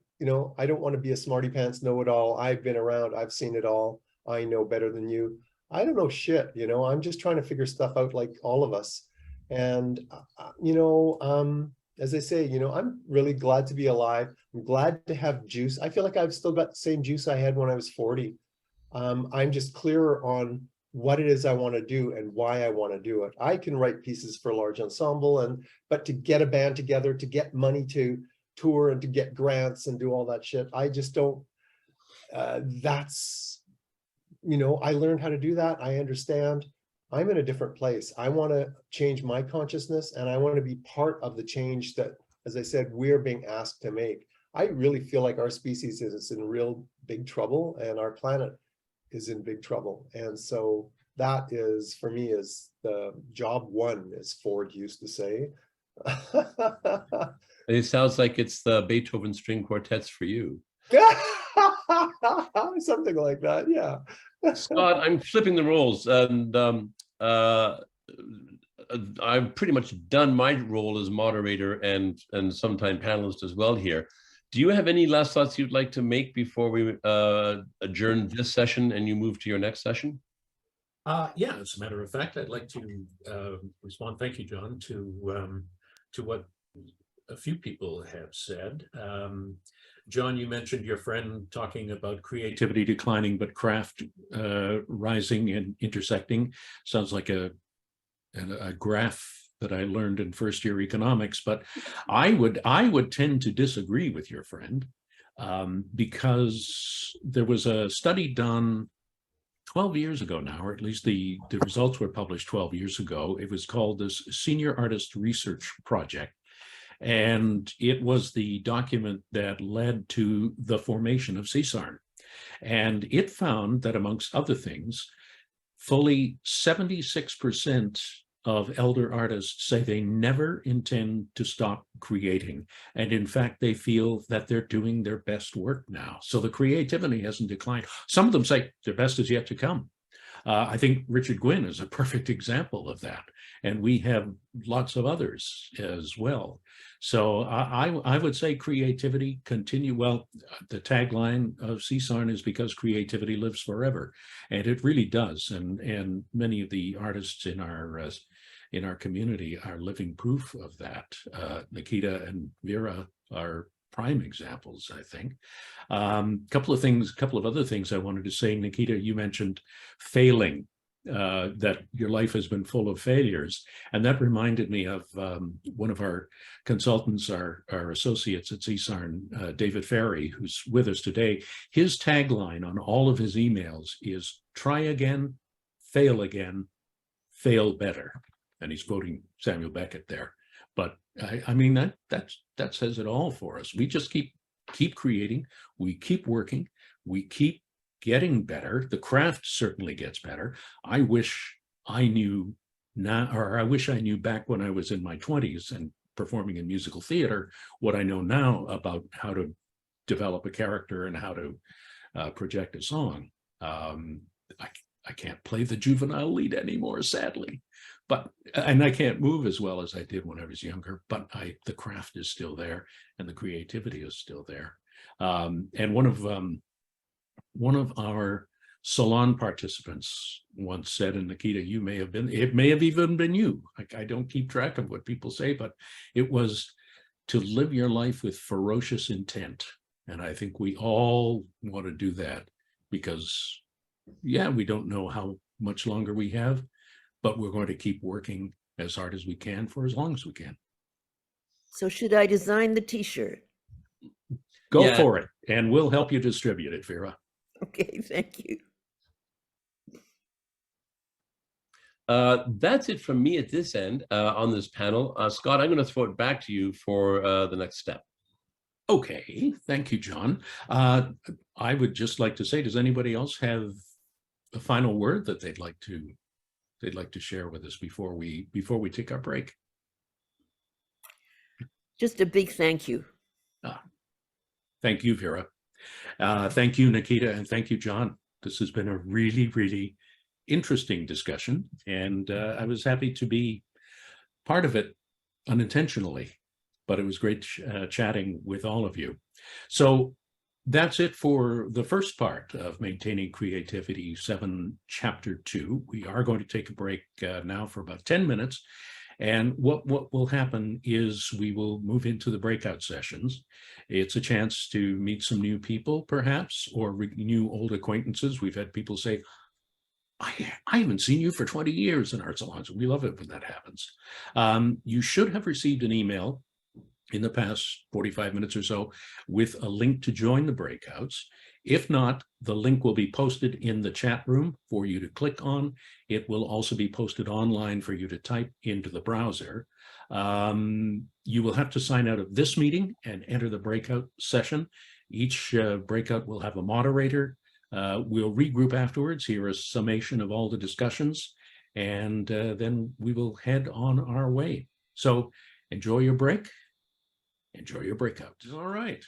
I don't want to be a smarty pants know-it-all. I've been around, I've seen it all, I know better than you. I don't know shit, I'm just trying to figure stuff out like all of us. And as I say, I'm really glad to be alive. I'm glad to have juice. I feel like I've still got the same juice I had when I was 40. I'm just clearer on what it is I want to do and why I want to do it. I can write pieces for a large ensemble, but to get a band together, to get money to tour and to get grants and do all that shit, I just don't, I learned how to do that. I understand. I'm in a different place. I want to change my consciousness, and I want to be part of the change that, as I said, we're being asked to make. I really feel like our species is in real big trouble, and our planet is in big trouble. And so that is, for me, is the job one, as Ford used to say. It sounds like it's the Beethoven string quartets for you. Something like that, yeah. Scott, I'm flipping the roles, and I've pretty much done my role as moderator and sometime panelist as well here. Do you have any last thoughts you'd like to make before we adjourn this session and you move to your next session? Yeah, as a matter of fact, I'd like to respond. Thank you, John, to what a few people have said. John, you mentioned your friend talking about creativity declining, but craft rising and intersecting. Sounds like a graph that I learned in first-year economics, but I would tend to disagree with your friend, because there was a study done 12 years ago now, or at least the results were published 12 years ago. It was called this Senior Artist Research Project. And it was the document that led to the formation of CSARN. And it found that, amongst other things, fully 76% of elder artists say they never intend to stop creating. And in fact, they feel that they're doing their best work now. So the creativity hasn't declined. Some of them say their best is yet to come. I think Richard Gwynn is a perfect example of that. And we have lots of others as well. So I would say creativity continue. Well, the tagline of CSARN is because creativity lives forever. And it really does. And many of the artists in our community are living proof of that. Nikita and Vera are prime examples, I think. Couple of other things I wanted to say. Nikita, you mentioned failing, that your life has been full of failures. And that reminded me of one of our consultants, our associates at CSARN, David Ferry, who's with us today. His tagline on all of his emails is try again, fail better. And he's quoting Samuel Beckett there. But I mean, that says it all for us. We just keep creating, we keep working, we keep getting better. The craft certainly gets better. I wish I knew now, or I wish I knew back when I was in my 20s and performing in musical theater, what I know now about how to develop a character and how to project a song. I can't play the juvenile lead anymore, sadly. And I can't move as well as I did when I was younger, but the craft is still there and the creativity is still there. And one of our salon participants once said, and Nikita, it may have even been you. I don't keep track of what people say, but it was to live your life with ferocious intent. And I think we all want to do that because, yeah, we don't know how much longer we have, but we're going to keep working as hard as we can for as long as we can. So should I design the t-shirt? Go for it, and we'll help you distribute it, Vera. Okay, thank you. That's it from me at this end on this panel. Scott, I'm going to throw it back to you for the next step. Okay, thank you, John. I would just like to say, does anybody else have a final word that they'd like to share with us before we take our break? Just a big thank you. Thank you, Vera. Thank you, Nikita, and thank you, John. This has been a really, really interesting discussion, and I was happy to be part of it unintentionally, but it was great chatting with all of you. So that's it for the first part of Maintaining Creativity 7, Chapter 2. We are going to take a break now for about 10 minutes. And what will happen is we will move into the breakout sessions. It's a chance to meet some new people, perhaps, or renew old acquaintances. We've had people say, I haven't seen you for 20 years in art salons. We love it when that happens. You should have received an email in the past 45 minutes or so with a link to join the breakouts. If not, the link will be posted in the chat room for you to click on. It will also be posted online for you to type into the browser. You will have to sign out of this meeting and enter the breakout session. Each breakout will have a moderator. We'll regroup afterwards, hear a summation of all the discussions, and then we will head on our way. So enjoy your break. Enjoy your breakout. All right.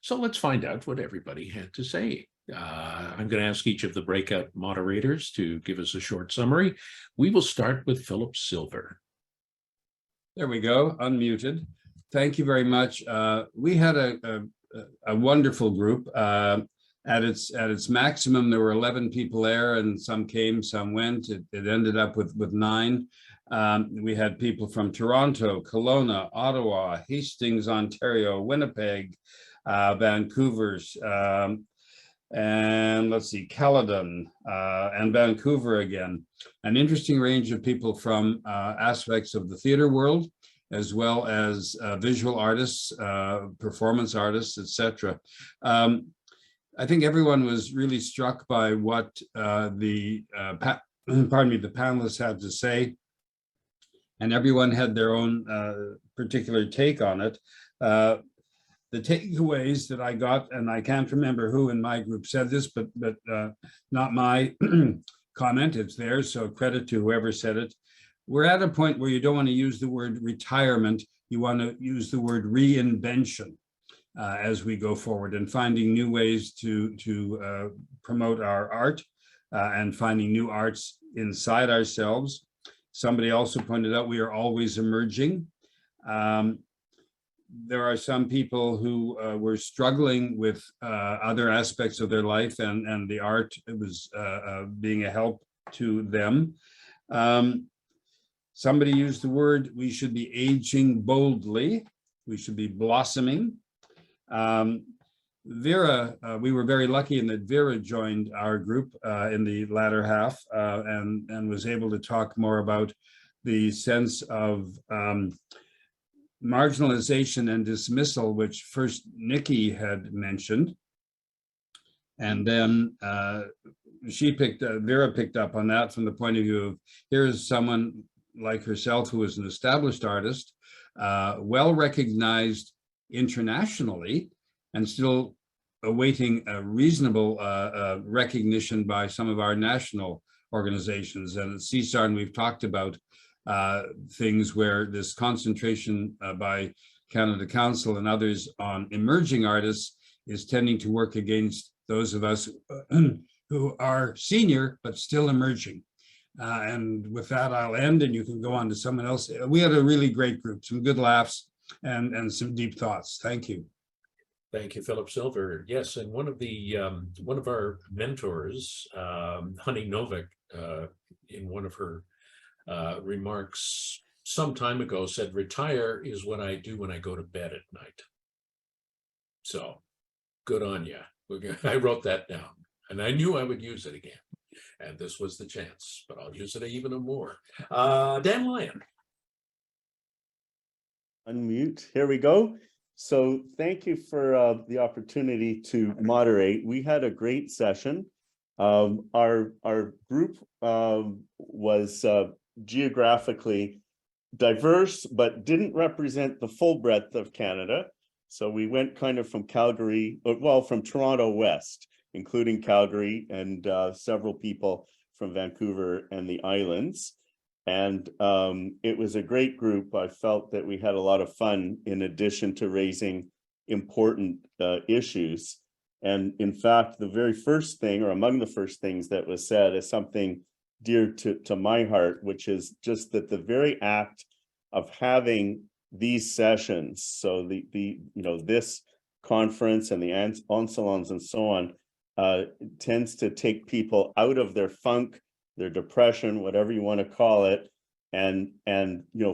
So let's find out what everybody had to say. I'm going to ask each of the breakout moderators to give us a short summary. We will start with Philip Silver. There we go, unmuted. Thank you very much. We had a wonderful group. At its maximum, there were 11 people there, and some came, some went. It ended up with 9. We had people from Toronto, Kelowna, Ottawa, Hastings, Ontario, Winnipeg, Vancouver's, and let's see, Caledon, and Vancouver again. An interesting range of people from aspects of the theater world, as well as visual artists, performance artists, etc. I think everyone was really struck by what the panelists had to say, and everyone had their own particular take on it. The takeaways that I got, and I can't remember who in my group said this, but not my comment, it's theirs, so credit to whoever said it. We're at a point where you don't want to use the word retirement, you want to use the word reinvention as we go forward, and finding new ways to promote our art and finding new arts inside ourselves. Somebody also pointed out we are always emerging. There are some people who were struggling with other aspects of their life, and the art was being a help to them. Somebody used the word, we should be aging boldly. We should be blossoming. Vera, we were very lucky in that Vera joined our group in the latter half and was able to talk more about the sense of marginalization and dismissal, which first Nikki had mentioned, and then Vera picked up on that from the point of view of, here's someone like herself who is an established artist, well recognized internationally, and still awaiting a reasonable recognition by some of our national organizations. And at CSARN, we've talked about things where this concentration by Canada Council and others on emerging artists is tending to work against those of us who are senior but still emerging. And with that, I'll end, and you can go on to someone else. We had a really great group, some good laughs and some deep thoughts. Thank you. Thank you, Philip Silver. Yes, and one of our mentors, Honey Novik, in one of her remarks some time ago said, retire is what I do when I go to bed at night. So good on you. I wrote that down, and I knew I would use it again, and this was the chance, but I'll use it even more. Dan Lyon. Unmute. Here we go. So thank you for the opportunity to moderate. We had a great session. Our group was geographically diverse, but didn't represent the full breadth of Canada. So we went kind of from Calgary, well, from Toronto west, including Calgary, and several people from Vancouver and the islands. And it was a great group. I felt that we had a lot of fun in addition to raising important issues. And in fact, the very first thing, or among the first things that was said, is something dear to my heart, which is just that the very act of having these sessions, so this conference and the Onsalons and so on, tends to take people out of their funk, their depression, whatever you want to call it, and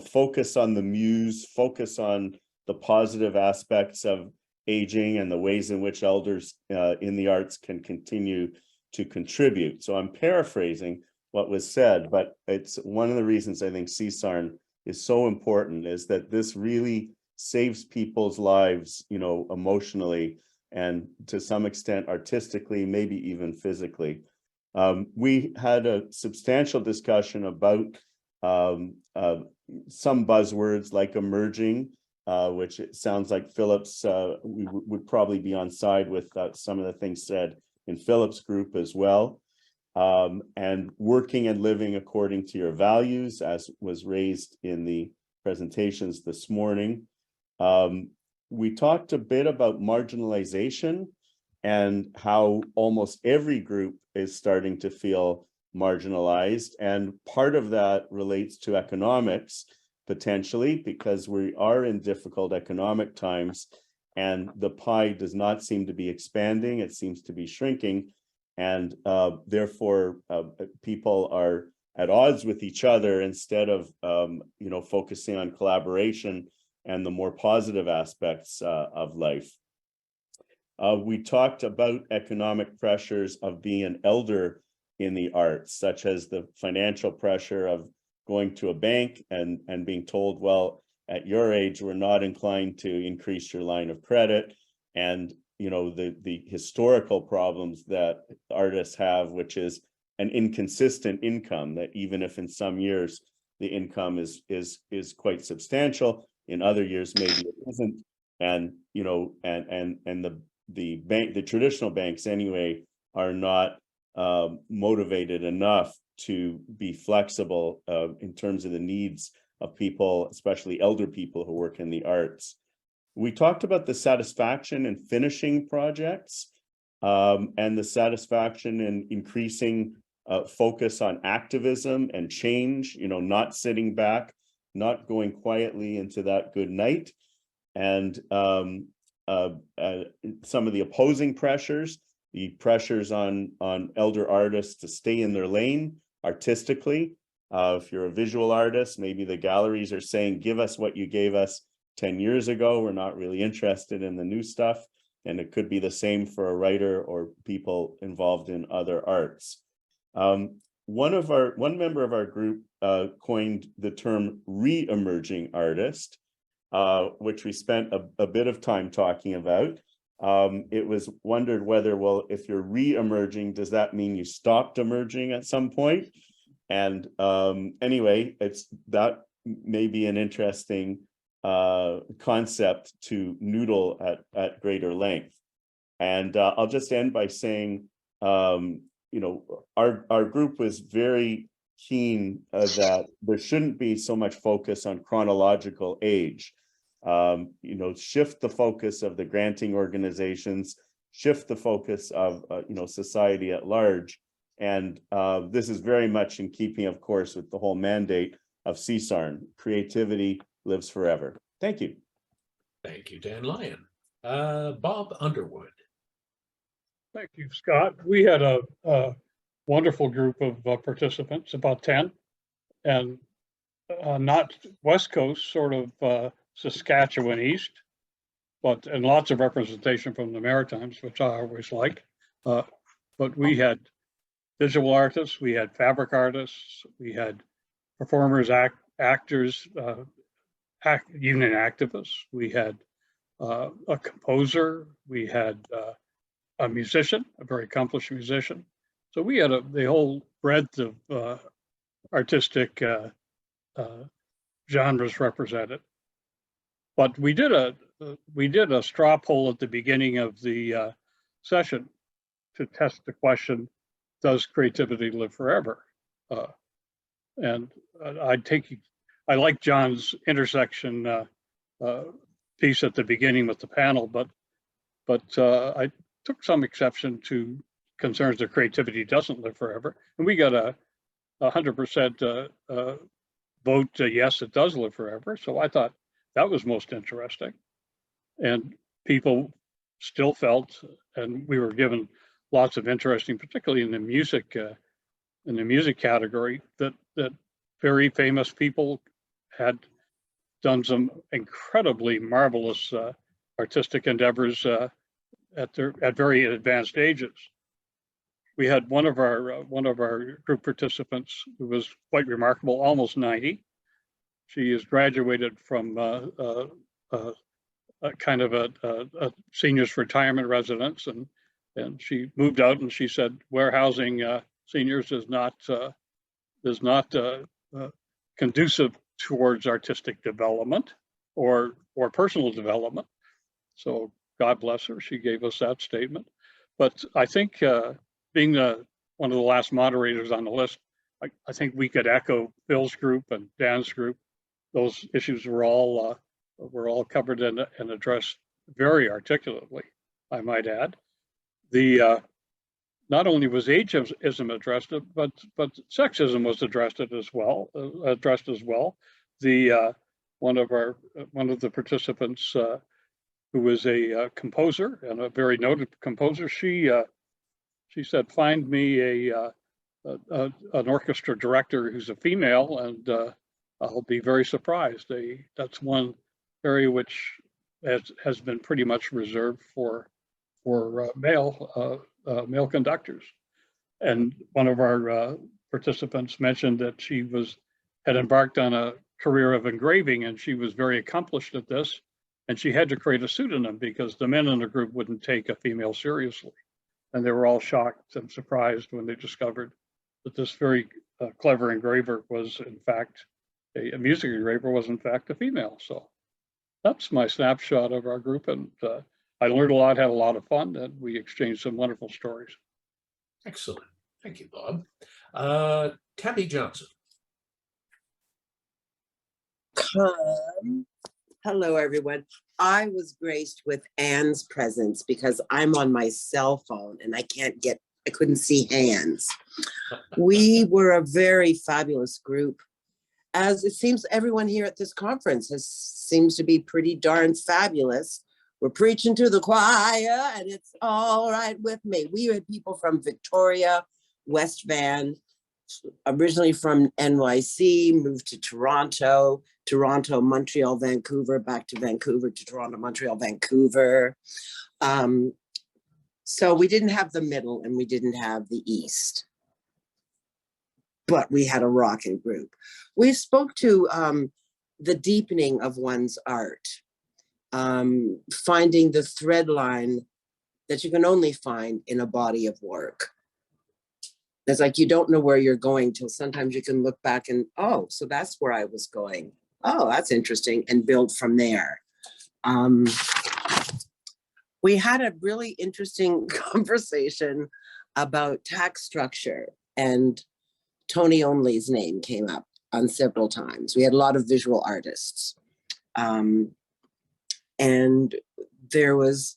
focus on the muse, focus on the positive aspects of aging and the ways in which elders in the arts can continue to contribute. So I'm paraphrasing what was said, but it's one of the reasons I think CSARN is so important, is that this really saves people's lives, emotionally, and to some extent artistically, maybe even physically. We had a substantial discussion about some buzzwords like emerging, which it sounds like Philip's would probably be on side with some of the things said in Philip's group as well. And working and living according to your values, as was raised in the presentations this morning. We talked a bit about marginalization and how almost every group is starting to feel marginalized. And part of that relates to economics, potentially, because we are in difficult economic times and the pie does not seem to be expanding, it seems to be shrinking. And therefore, people are at odds with each other instead of, focusing on collaboration and the more positive aspects of life. We talked about economic pressures of being an elder in the arts, such as the financial pressure of going to a bank and being told, well, at your age, we're not inclined to increase your line of credit. And the historical problems that artists have, which is an inconsistent income, that even if in some years the income is quite substantial, in other years maybe it isn't. And the traditional banks anyway are not motivated enough to be flexible in terms of the needs of people, especially elder people who work in the arts. We talked about the satisfaction in finishing projects and the satisfaction in increasing focus on activism and change, not sitting back, not going quietly into that good night. And some of the opposing pressures, the pressures on elder artists to stay in their lane artistically. If you're a visual artist, maybe the galleries are saying, give us what you gave us 10 years ago. We're not really interested in the new stuff. And it could be the same for a writer or people involved in other arts. One member of our group coined the term re-emerging artist, which we spent a bit of time talking about. It was wondered whether, well, if you're re-emerging, does that mean you stopped emerging at some point? And anyway, that may be an interesting concept to noodle at greater length. And I'll just end by saying, our group was very keen that there shouldn't be so much focus on chronological age. Shift the focus of the granting organizations, shift the focus of society at large. And this is very much in keeping, of course, with the whole mandate of CSARN: creativity lives forever. Thank you. Thank you, Dan Lyon. Bob Underwood. Thank you, Scott. We had a wonderful group of participants, about 10, and not West Coast, sort of Saskatchewan East, and lots of representation from the Maritimes, which I always like. But we had visual artists, we had fabric artists, we had performers, actors, union activists, we had a composer, we had a musician, a very accomplished musician, So we had the whole breadth of artistic genres represented. But we did a straw poll at the beginning of the session to test the question, does creativity live forever? And I like John's intersection piece at the beginning with the panel, but I took some exception to concerns that creativity doesn't live forever. And we got a 100% vote yes, it does live forever. So I thought that was most interesting. And people still felt, and we were given lots of interesting, particularly in the music category, that very famous people had done some incredibly marvelous artistic endeavors at very advanced ages. We had one of our group participants who was quite remarkable, almost 90. She is graduated from a kind of a seniors retirement residence, and she moved out and she said warehousing seniors is not conducive towards artistic development or personal development. So God bless her, she gave us that statement. But I think being one of the last moderators on the list, I think we could echo Phil's group and Dan's group. Those issues were all covered and addressed very articulately, I might add. Not only was ageism addressed, but sexism was addressed as well. One of the participants who was a composer and a very noted composer, she said, "Find me an orchestra director who's a female, and I'll be very surprised." That's one area which has been pretty much reserved for male conductors. And one of our participants mentioned that she had embarked on a career of engraving, and she was very accomplished at this, and she had to create a pseudonym because the men in the group wouldn't take a female seriously. And they were all shocked and surprised when they discovered that this very clever engraver was in fact, a music engraver was in fact a female. So that's my snapshot of our group, and I learned a lot, had a lot of fun, and we exchanged some wonderful stories. Excellent. Thank you, Bob. Tabby Johnson. Hello, everyone. I was graced with Anne's presence because I'm on my cell phone and I couldn't see hands. We were a very fabulous group. As it seems, everyone here at this conference seems to be pretty darn fabulous. We're preaching to the choir and it's all right with me. We had people from Victoria, West Van, originally from NYC, moved to Toronto, Montreal, Vancouver, back to Vancouver, to Toronto, Montreal, Vancouver. So we didn't have the middle and we didn't have the East, but we had a rocking group. We spoke to the deepening of one's art, finding the thread line that you can only find in a body of work. It's like you don't know where you're going till sometimes you can look back and, oh, so that's where I was going. Oh, that's interesting, and build from there. We had a really interesting conversation about tax structure, and Tony Only's name came up on several times. We had a lot of visual artists. And there was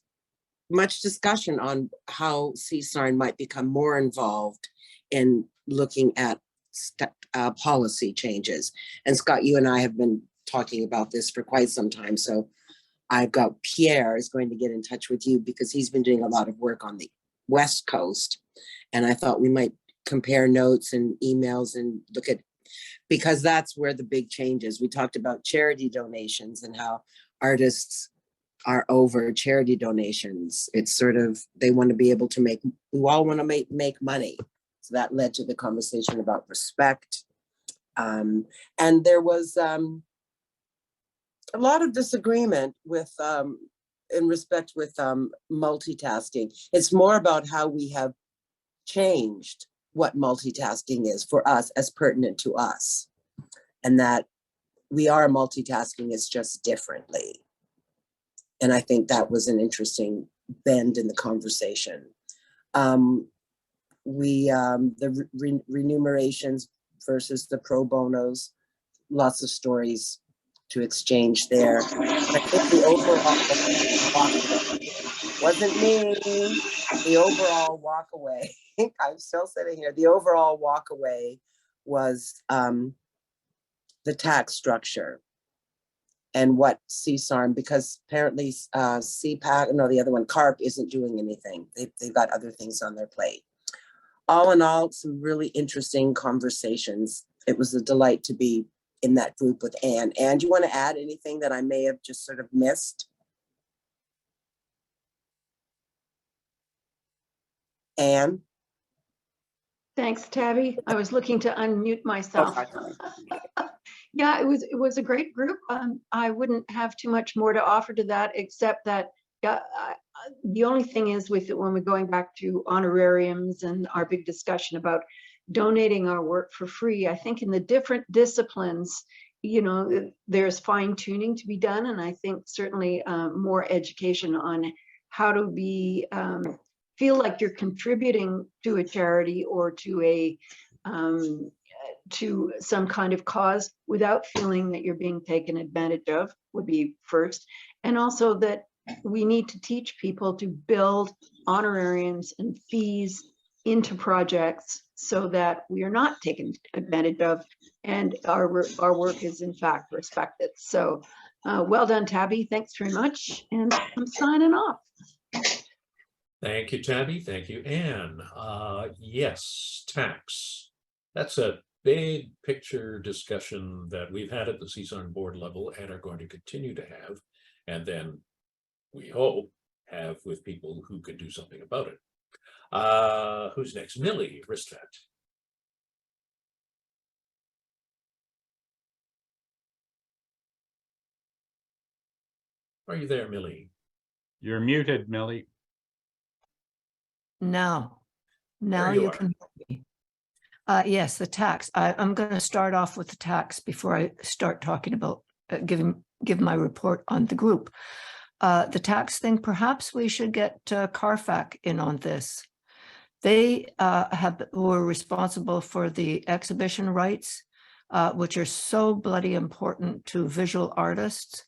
much discussion on how CSARN might become more involved in looking at policy changes. And Scott, you and I have been talking about this for quite some time. So I've got Pierre is going to get in touch with you because he's been doing a lot of work on the West Coast. And I thought we might compare notes and emails and look at, because that's where the big change is. We talked about charity donations and how artists are over charity donations. It's sort of, they want to be able to we all want to make money. So that led to the conversation about respect. And there was a lot of disagreement with, in respect with multitasking. It's more about how we have changed what multitasking is for us as pertinent to us. And that we are multitasking, is just differently. And I think that was an interesting bend in the conversation. The remunerations versus the pro bonos, lots of stories to exchange there. I think the overall wasn't me. The overall walk away, I'm still sitting here. The overall walk away was the tax structure and what CSARM, because apparently CPAC, no, the other one, CARP, isn't doing anything. They've got other things on their plate. All in all, some really interesting conversations. It was a delight to be in that group with Anne. Anne, do you want to add anything that I may have just sort of missed? Anne? Thanks, Tabby. I was looking to unmute myself. Yeah, it was a great group. I wouldn't have too much more to offer to that, except that the only thing is with it, when we're going back to honorariums and our big discussion about donating our work for free, I think in the different disciplines, you know, there's fine tuning to be done. And I think certainly more education on how to be, feel like you're contributing to a charity or to a, to some kind of cause without feeling that you're being taken advantage of would be first. And also that we need to teach people to build honorariums and fees into projects so that we are not taken advantage of and our work is in fact respected. So well done, Tabby. Thanks very much. And I'm signing off. Thank you, Tabby. Thank you, Anne. Yes, tax. That's a big picture discussion that we've had at the CSARN board level and are going to continue to have. And then we hope have with people who can do something about it. Who's next? Millie Ristvet. Are you there, Millie? You're muted, Millie. Now There you you are. can hear me. Yes, the tax. I'm going to start off with the tax before I start talking about give my report on the group. The tax thing, perhaps we should get CARFAC in on this. They were responsible for the exhibition rights, which are so bloody important to visual artists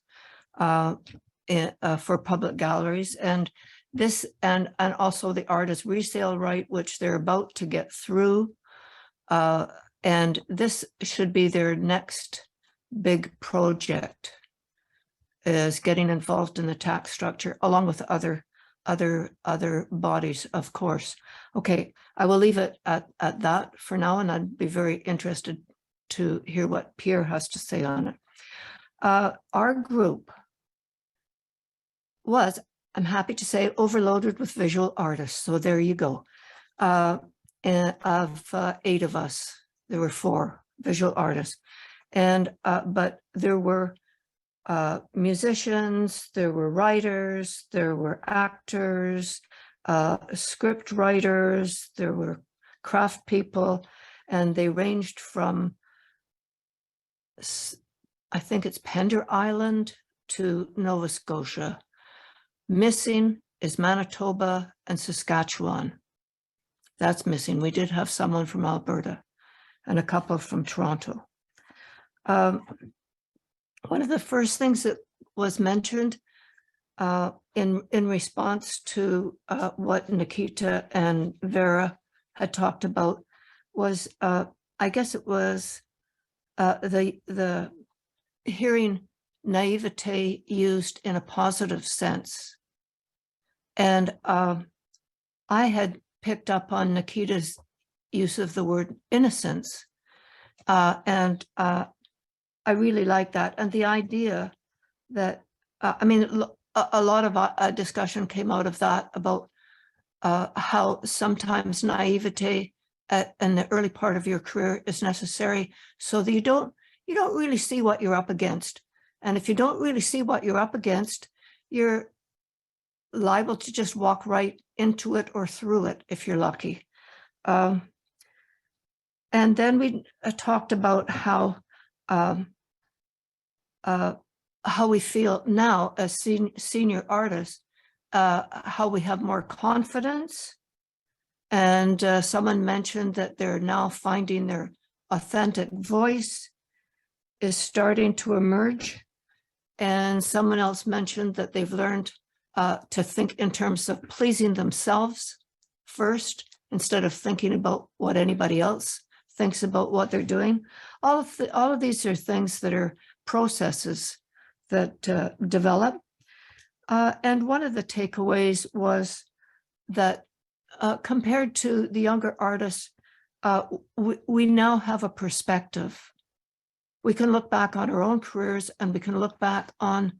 for public galleries. And this and also the artist resale right, which they're about to get through. And this should be their next big project, is getting involved in the tax structure along with other bodies, of course. Okay, I will leave it at that for now, and I'd be very interested to hear what Pierre has to say on it. Our group was, I'm happy to say, overloaded with visual artists. So there you go. And of 8 of us, there were 4 visual artists. And but there were musicians, there were writers, there were actors, script writers, there were craft people, and they ranged from, I think it's Pender Island to Nova Scotia. Missing is Manitoba and Saskatchewan. That's missing. We did have someone from Alberta and a couple from Toronto. One of the first things that was mentioned in response to what Nikita and Vera had talked about was, I guess it was the hearing naivete used in a positive sense. And I had picked up on Nikita's use of the word innocence. And I really like that. And the idea that, I mean, a lot of discussion came out of that about how sometimes naivete in the early part of your career is necessary so that you don't really see what you're up against. And if you don't really see what you're up against, you're liable to just walk right into it or through it if you're lucky. And then we talked about how we feel now as senior artists, how we have more confidence. And someone mentioned that they're now finding their authentic voice is starting to emerge. And someone else mentioned that they've learned to think in terms of pleasing themselves first, instead of thinking about what anybody else thinks about what they're doing. All of these are things that are processes that develop. And one of the takeaways was that compared to the younger artists, we now have a perspective. We can look back on our own careers, and we can look back on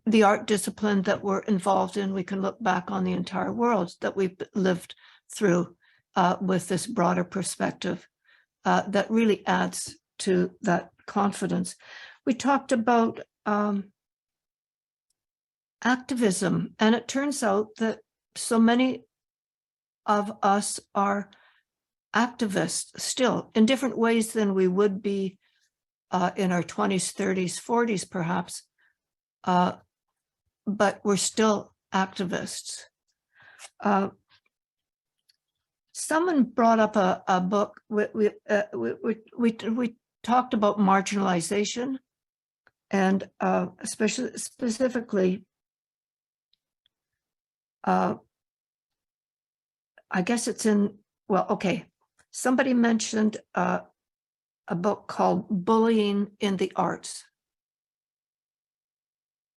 the art discipline that we're involved in. We can look back on the entire world that we've lived through with this broader perspective that really adds to that confidence. We talked about activism, and it turns out that so many of us are activists still in different ways than we would be in our 20s, 30s, 40s, perhaps, but we're still activists. Someone brought up a book. We talked about marginalization, and specifically, I guess it's in, well, okay. Somebody mentioned a book called Bullying in the Arts.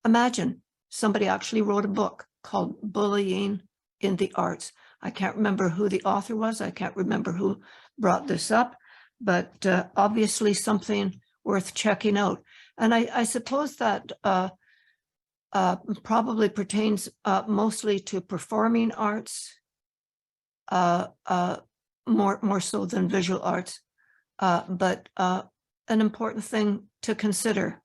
Imagine somebody actually wrote a book called Bullying in the Arts. I can't remember who the author was. I can't remember who brought this up, but obviously something worth checking out. And I suppose that probably pertains mostly to performing arts, more so than visual arts, but an important thing to consider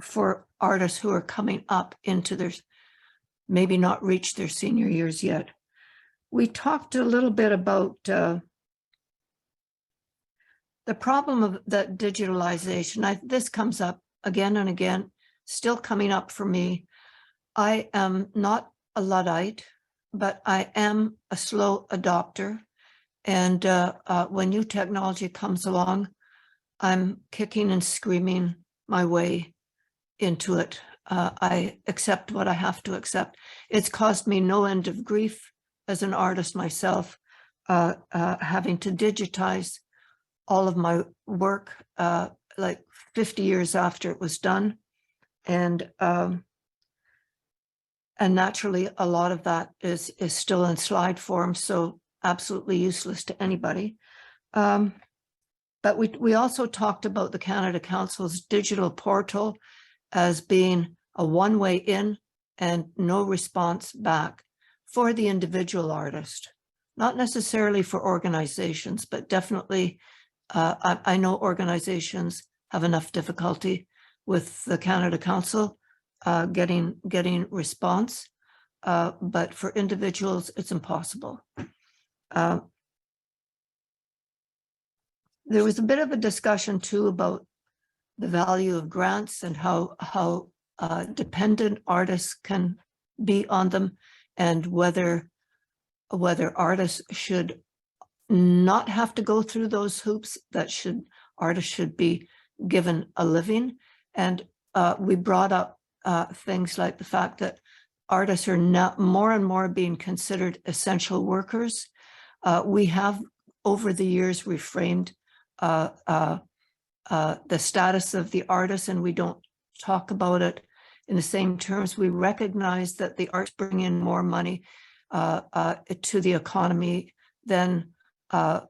for artists who are coming up into their, maybe not reached their senior years yet. We talked a little bit about the problem of that digitalization. This comes up again and again, still coming up for me. I am not a Luddite, but I am a slow adopter. And when new technology comes along, I'm kicking and screaming my way into it. I accept what I have to accept. It's caused me no end of grief as an artist myself, having to digitize all of my work like 50 years after it was done. And naturally, a lot of that is still in slide form, so absolutely useless to anybody. But we also talked about the Canada Council's digital portal as being a one-way in and no response back for the individual artist, not necessarily for organizations, but definitely I know organizations have enough difficulty with the Canada Council getting response, but for individuals, it's impossible. There was a bit of a discussion too about the value of grants and how dependent artists can be on them, and whether artists should not have to go through those hoops, that artists should be given a living. And we brought up things like the fact that artists are now more and more being considered essential workers. We have over the years reframed the status of the artist, and we don't talk about it in the same terms. We recognize that the arts bring in more money to the economy than a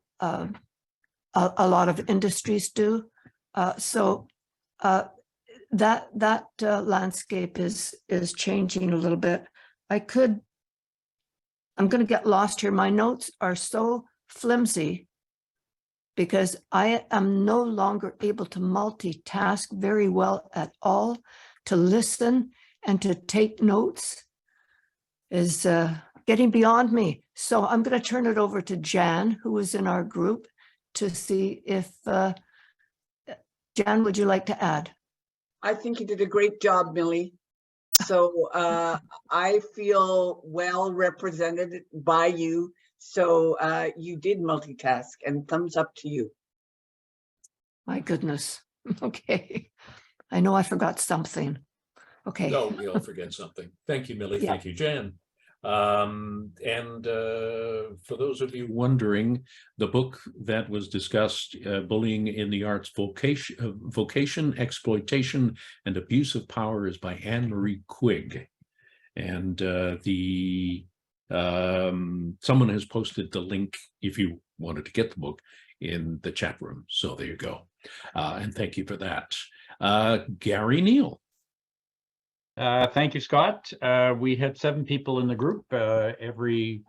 lot of industries do. So that landscape is changing a little bit. I'm going to get lost here. My notes are so flimsy because I am no longer able to multitask very well at all, to listen and to take notes. is getting beyond me. So I'm going to turn it over to Jan, who is in our group, to see if, Jan, would you like to add? I think you did a great job, Millie. So I feel well represented by you. So you did multitask, and thumbs up to you. My goodness. Okay. I know I forgot something. Okay. No, we all forget something. Thank you, Millie. Yeah. Thank you, Jan. For those of you wondering, the book that was discussed, Bullying in the Arts, Vocation, Exploitation, and Abuse of Power, is by Anne-Marie Quigg. And someone has posted the link if you wanted to get the book in the chat room. So there you go. And thank you for that. Gary Neal. Thank you, Scott. We had 7 people in the group, every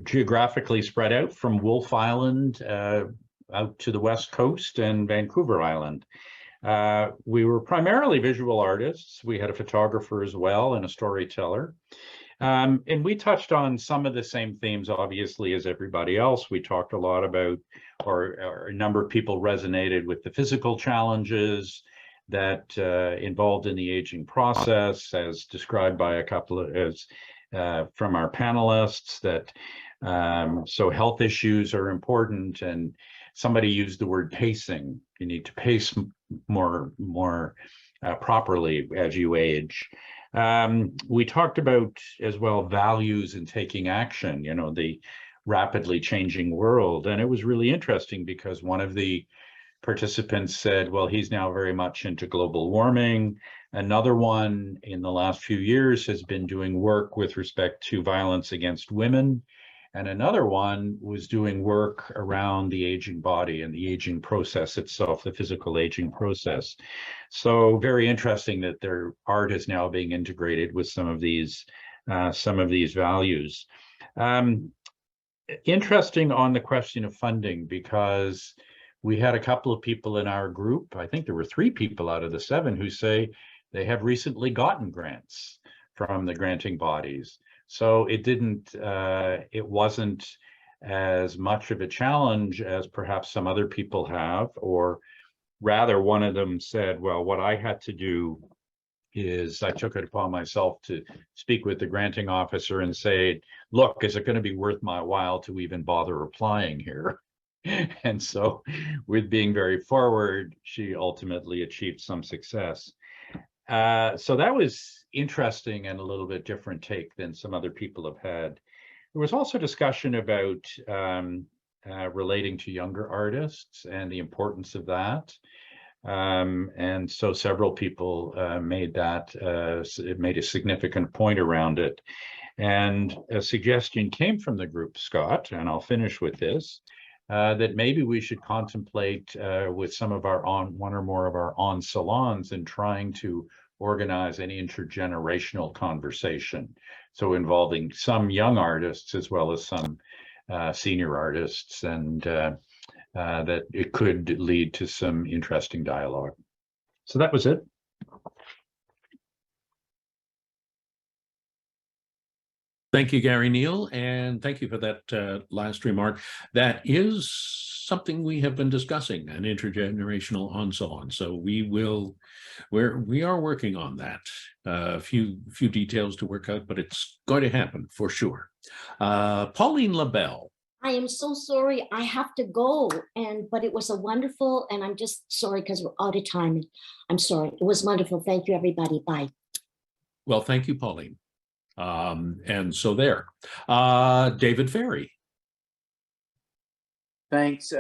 geographically spread out from Wolfe Island out to the West Coast and Vancouver Island. We were primarily visual artists. We had a photographer as well and a storyteller. And we touched on some of the same themes, obviously, as everybody else. We talked a lot about, or a number of people resonated with the physical challenges that involved in the aging process, as described by a couple of, from our panelists, that so health issues are important, and somebody used the word pacing. You need to pace more properly as you age. We talked about as well values and taking action, you know, the rapidly changing world. And it was really interesting because one of the participants said, well, he's now very much into global warming. Another one in the last few years has been doing work with respect to violence against women. And another one was doing work around the aging body and the aging process itself, the physical aging process. So very interesting that their art is now being integrated with some of these values. Interesting on the question of funding, because we had a couple of people in our group, I think there were 3 people out of the 7, who say they have recently gotten grants from the granting bodies. So it wasn't as much of a challenge as perhaps some other people have, or rather one of them said, well, what I had to do is I took it upon myself to speak with the granting officer and say, look, is it going to be worth my while to even bother applying here? And so with being very forward, she ultimately achieved some success. So that was interesting and a little bit different take than some other people have had. There was also discussion about relating to younger artists and the importance of that. And so several people made a significant point around it. And a suggestion came from the group, Scott, and I'll finish with this, that maybe we should contemplate with some of our one or more of our on salons and trying to organize an intergenerational conversation. So involving some young artists as well as some senior artists, and that it could lead to some interesting dialogue. So that was it. Thank you, Gary Neal, and thank you for that last remark. That is something we have been discussing, an intergenerational on-salon. So we are working on that. A few details to work out, but it's going to happen for sure. Pauline LaBelle. I am so sorry. I have to go, but it was a wonderful, and I'm just sorry because we're out of time. I'm sorry. It was wonderful. Thank you, everybody. Bye. Well, thank you, Pauline. And so there. David Ferry. Thanks.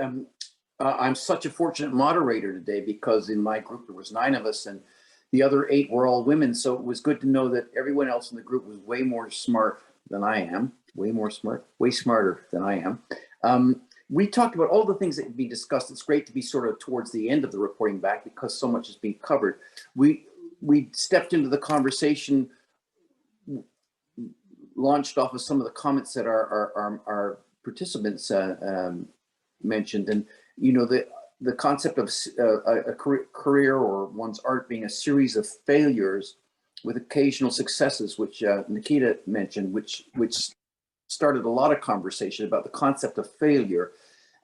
I'm such a fortunate moderator today because in my group there was 9 of us and the other 8 were all women. So it was good to know that everyone else in the group was way more smart than I am, way smarter than I am. We talked about all the things that would be discussed. It's great to be sort of towards the end of the reporting back because so much has been covered. We stepped into the conversation launched off of some of the comments that our participants mentioned, and you know the concept of a career or one's art being a series of failures with occasional successes, which Nikita mentioned, which started a lot of conversation about the concept of failure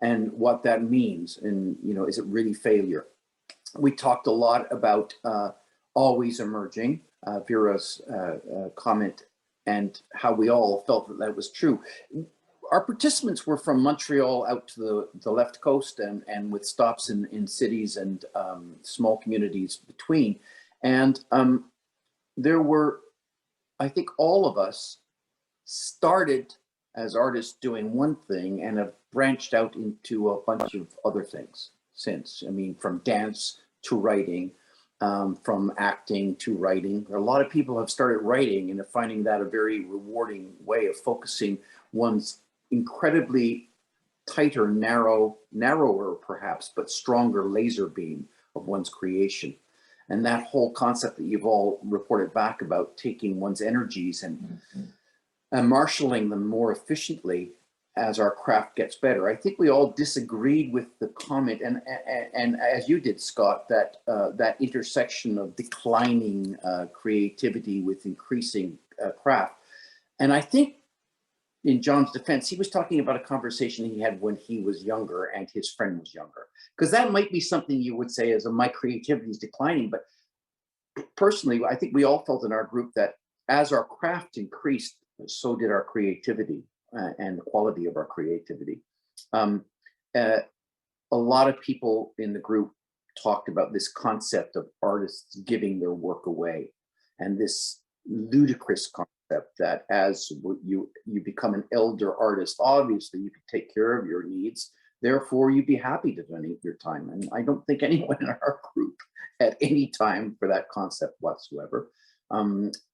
and what that means. And, you know, is it really failure? We talked a lot about always emerging, Vera's comment, and how we all felt that that was true. Our participants were from Montreal out to the left coast and with stops in cities and small communities between. And there were, I think all of us started as artists doing one thing and have branched out into a bunch of other things since. I mean, from dance to writing, from acting to writing. A lot of people have started writing and are finding that a very rewarding way of focusing one's incredibly tighter, narrower perhaps, but stronger laser beam of one's creation. And that whole concept that you've all reported back about taking one's energies and marshaling them more efficiently as our craft gets better. I think we all disagreed with the comment, and as you did, Scott, that that intersection of declining creativity with increasing craft. And I think in John's defense, he was talking about a conversation he had when he was younger and his friend was younger, because that might be something you would say as my creativity is declining. But personally, I think we all felt in our group that as our craft increased, so did our creativity and the quality of our creativity. A lot of people in the group talked about this concept of artists giving their work away, and this ludicrous concept that as you become an elder artist, obviously you can take care of your needs, therefore you'd be happy to donate your time. And I don't think anyone in our group had any time for that concept whatsoever.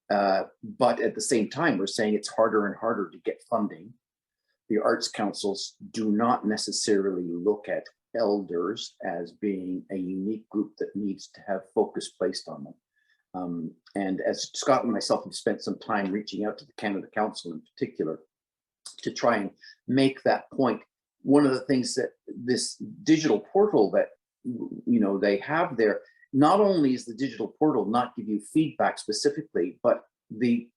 But at the same time, we're saying it's harder and harder to get funding. The arts councils do not necessarily look at elders as being a unique group that needs to have focus placed on them. And as Scott and myself have spent some time reaching out to the Canada Council in particular to try and make that point, one of the things that this digital portal that, you know, they have there, not only is the digital portal not give you feedback specifically, but the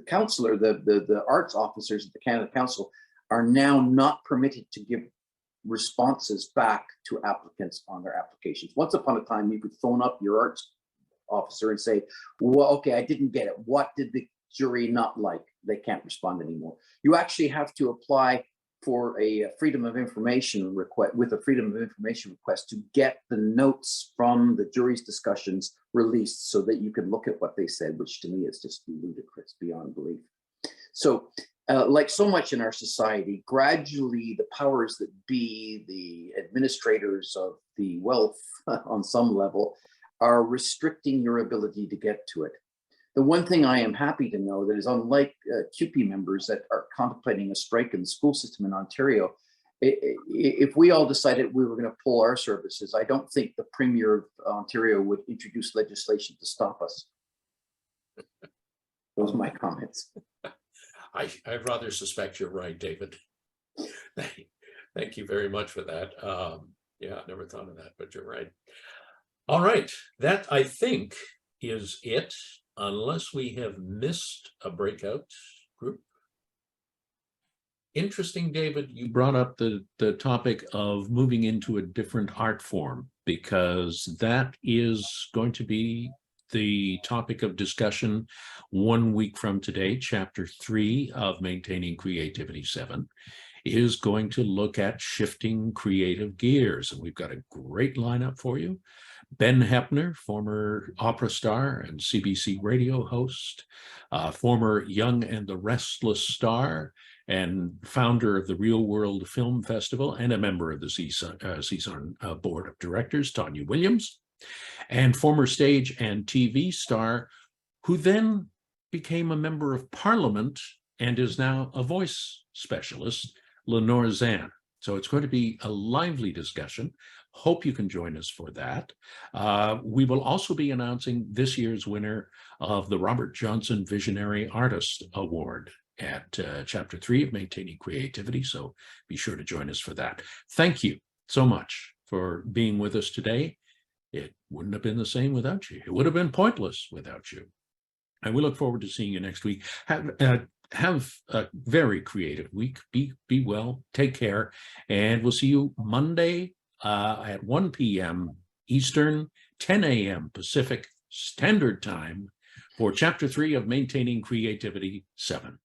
counselor, the arts officers at the Canada Council are now not permitted to give responses back to applicants on their applications. Once upon a time, you could phone up your arts officer and say, well, okay, I didn't get it. What did the jury not like? They can't respond anymore. You actually have to apply for a freedom of information request, with a freedom of information request, to get the notes from the jury's discussions released so that you can look at what they said, which to me is just ludicrous beyond belief. So like so much in our society, gradually the powers that be, the administrators of the wealth on some level, are restricting your ability to get to it. The one thing I am happy to know that is, unlike CUPE members that are contemplating a strike in the school system in Ontario, if we all decided we were going to pull our services, I don't think the Premier of Ontario would introduce legislation to stop us. Those are my comments. I'd rather suspect you're right, David. Thank you very much for that. Yeah, I never thought of that, but you're right. All right, that I think is it, unless we have missed a breakout group. Interesting, David, you brought up the topic of moving into a different art form, because that is going to be the topic of discussion 1 week from today. Chapter 3 of Maintaining Creativity 7 is going to look at shifting creative gears, and we've got a great lineup for you. Ben Heppner, former opera star and CBC radio host, former Young and the Restless star, and founder of the Real World Film Festival, and a member of the CSARN Board of Directors, Tanya Williams, and former stage and TV star, who then became a member of Parliament and is now a voice specialist, Lenore Zann. So it's going to be a lively discussion. Hope you can join us for that. We will also be announcing this year's winner of the Robert Johnson Visionary Artist Award at Chapter 3 of Maintaining Creativity. So be sure to join us for that. Thank you so much for being with us today. It wouldn't have been the same without you. It would have been pointless without you. And we look forward to seeing you next week. Have a very creative week. Be well, take care, and we'll see you Monday at 1 p.m. Eastern, 10 a.m. Pacific Standard Time for Chapter 3 of Maintaining Creativity 7.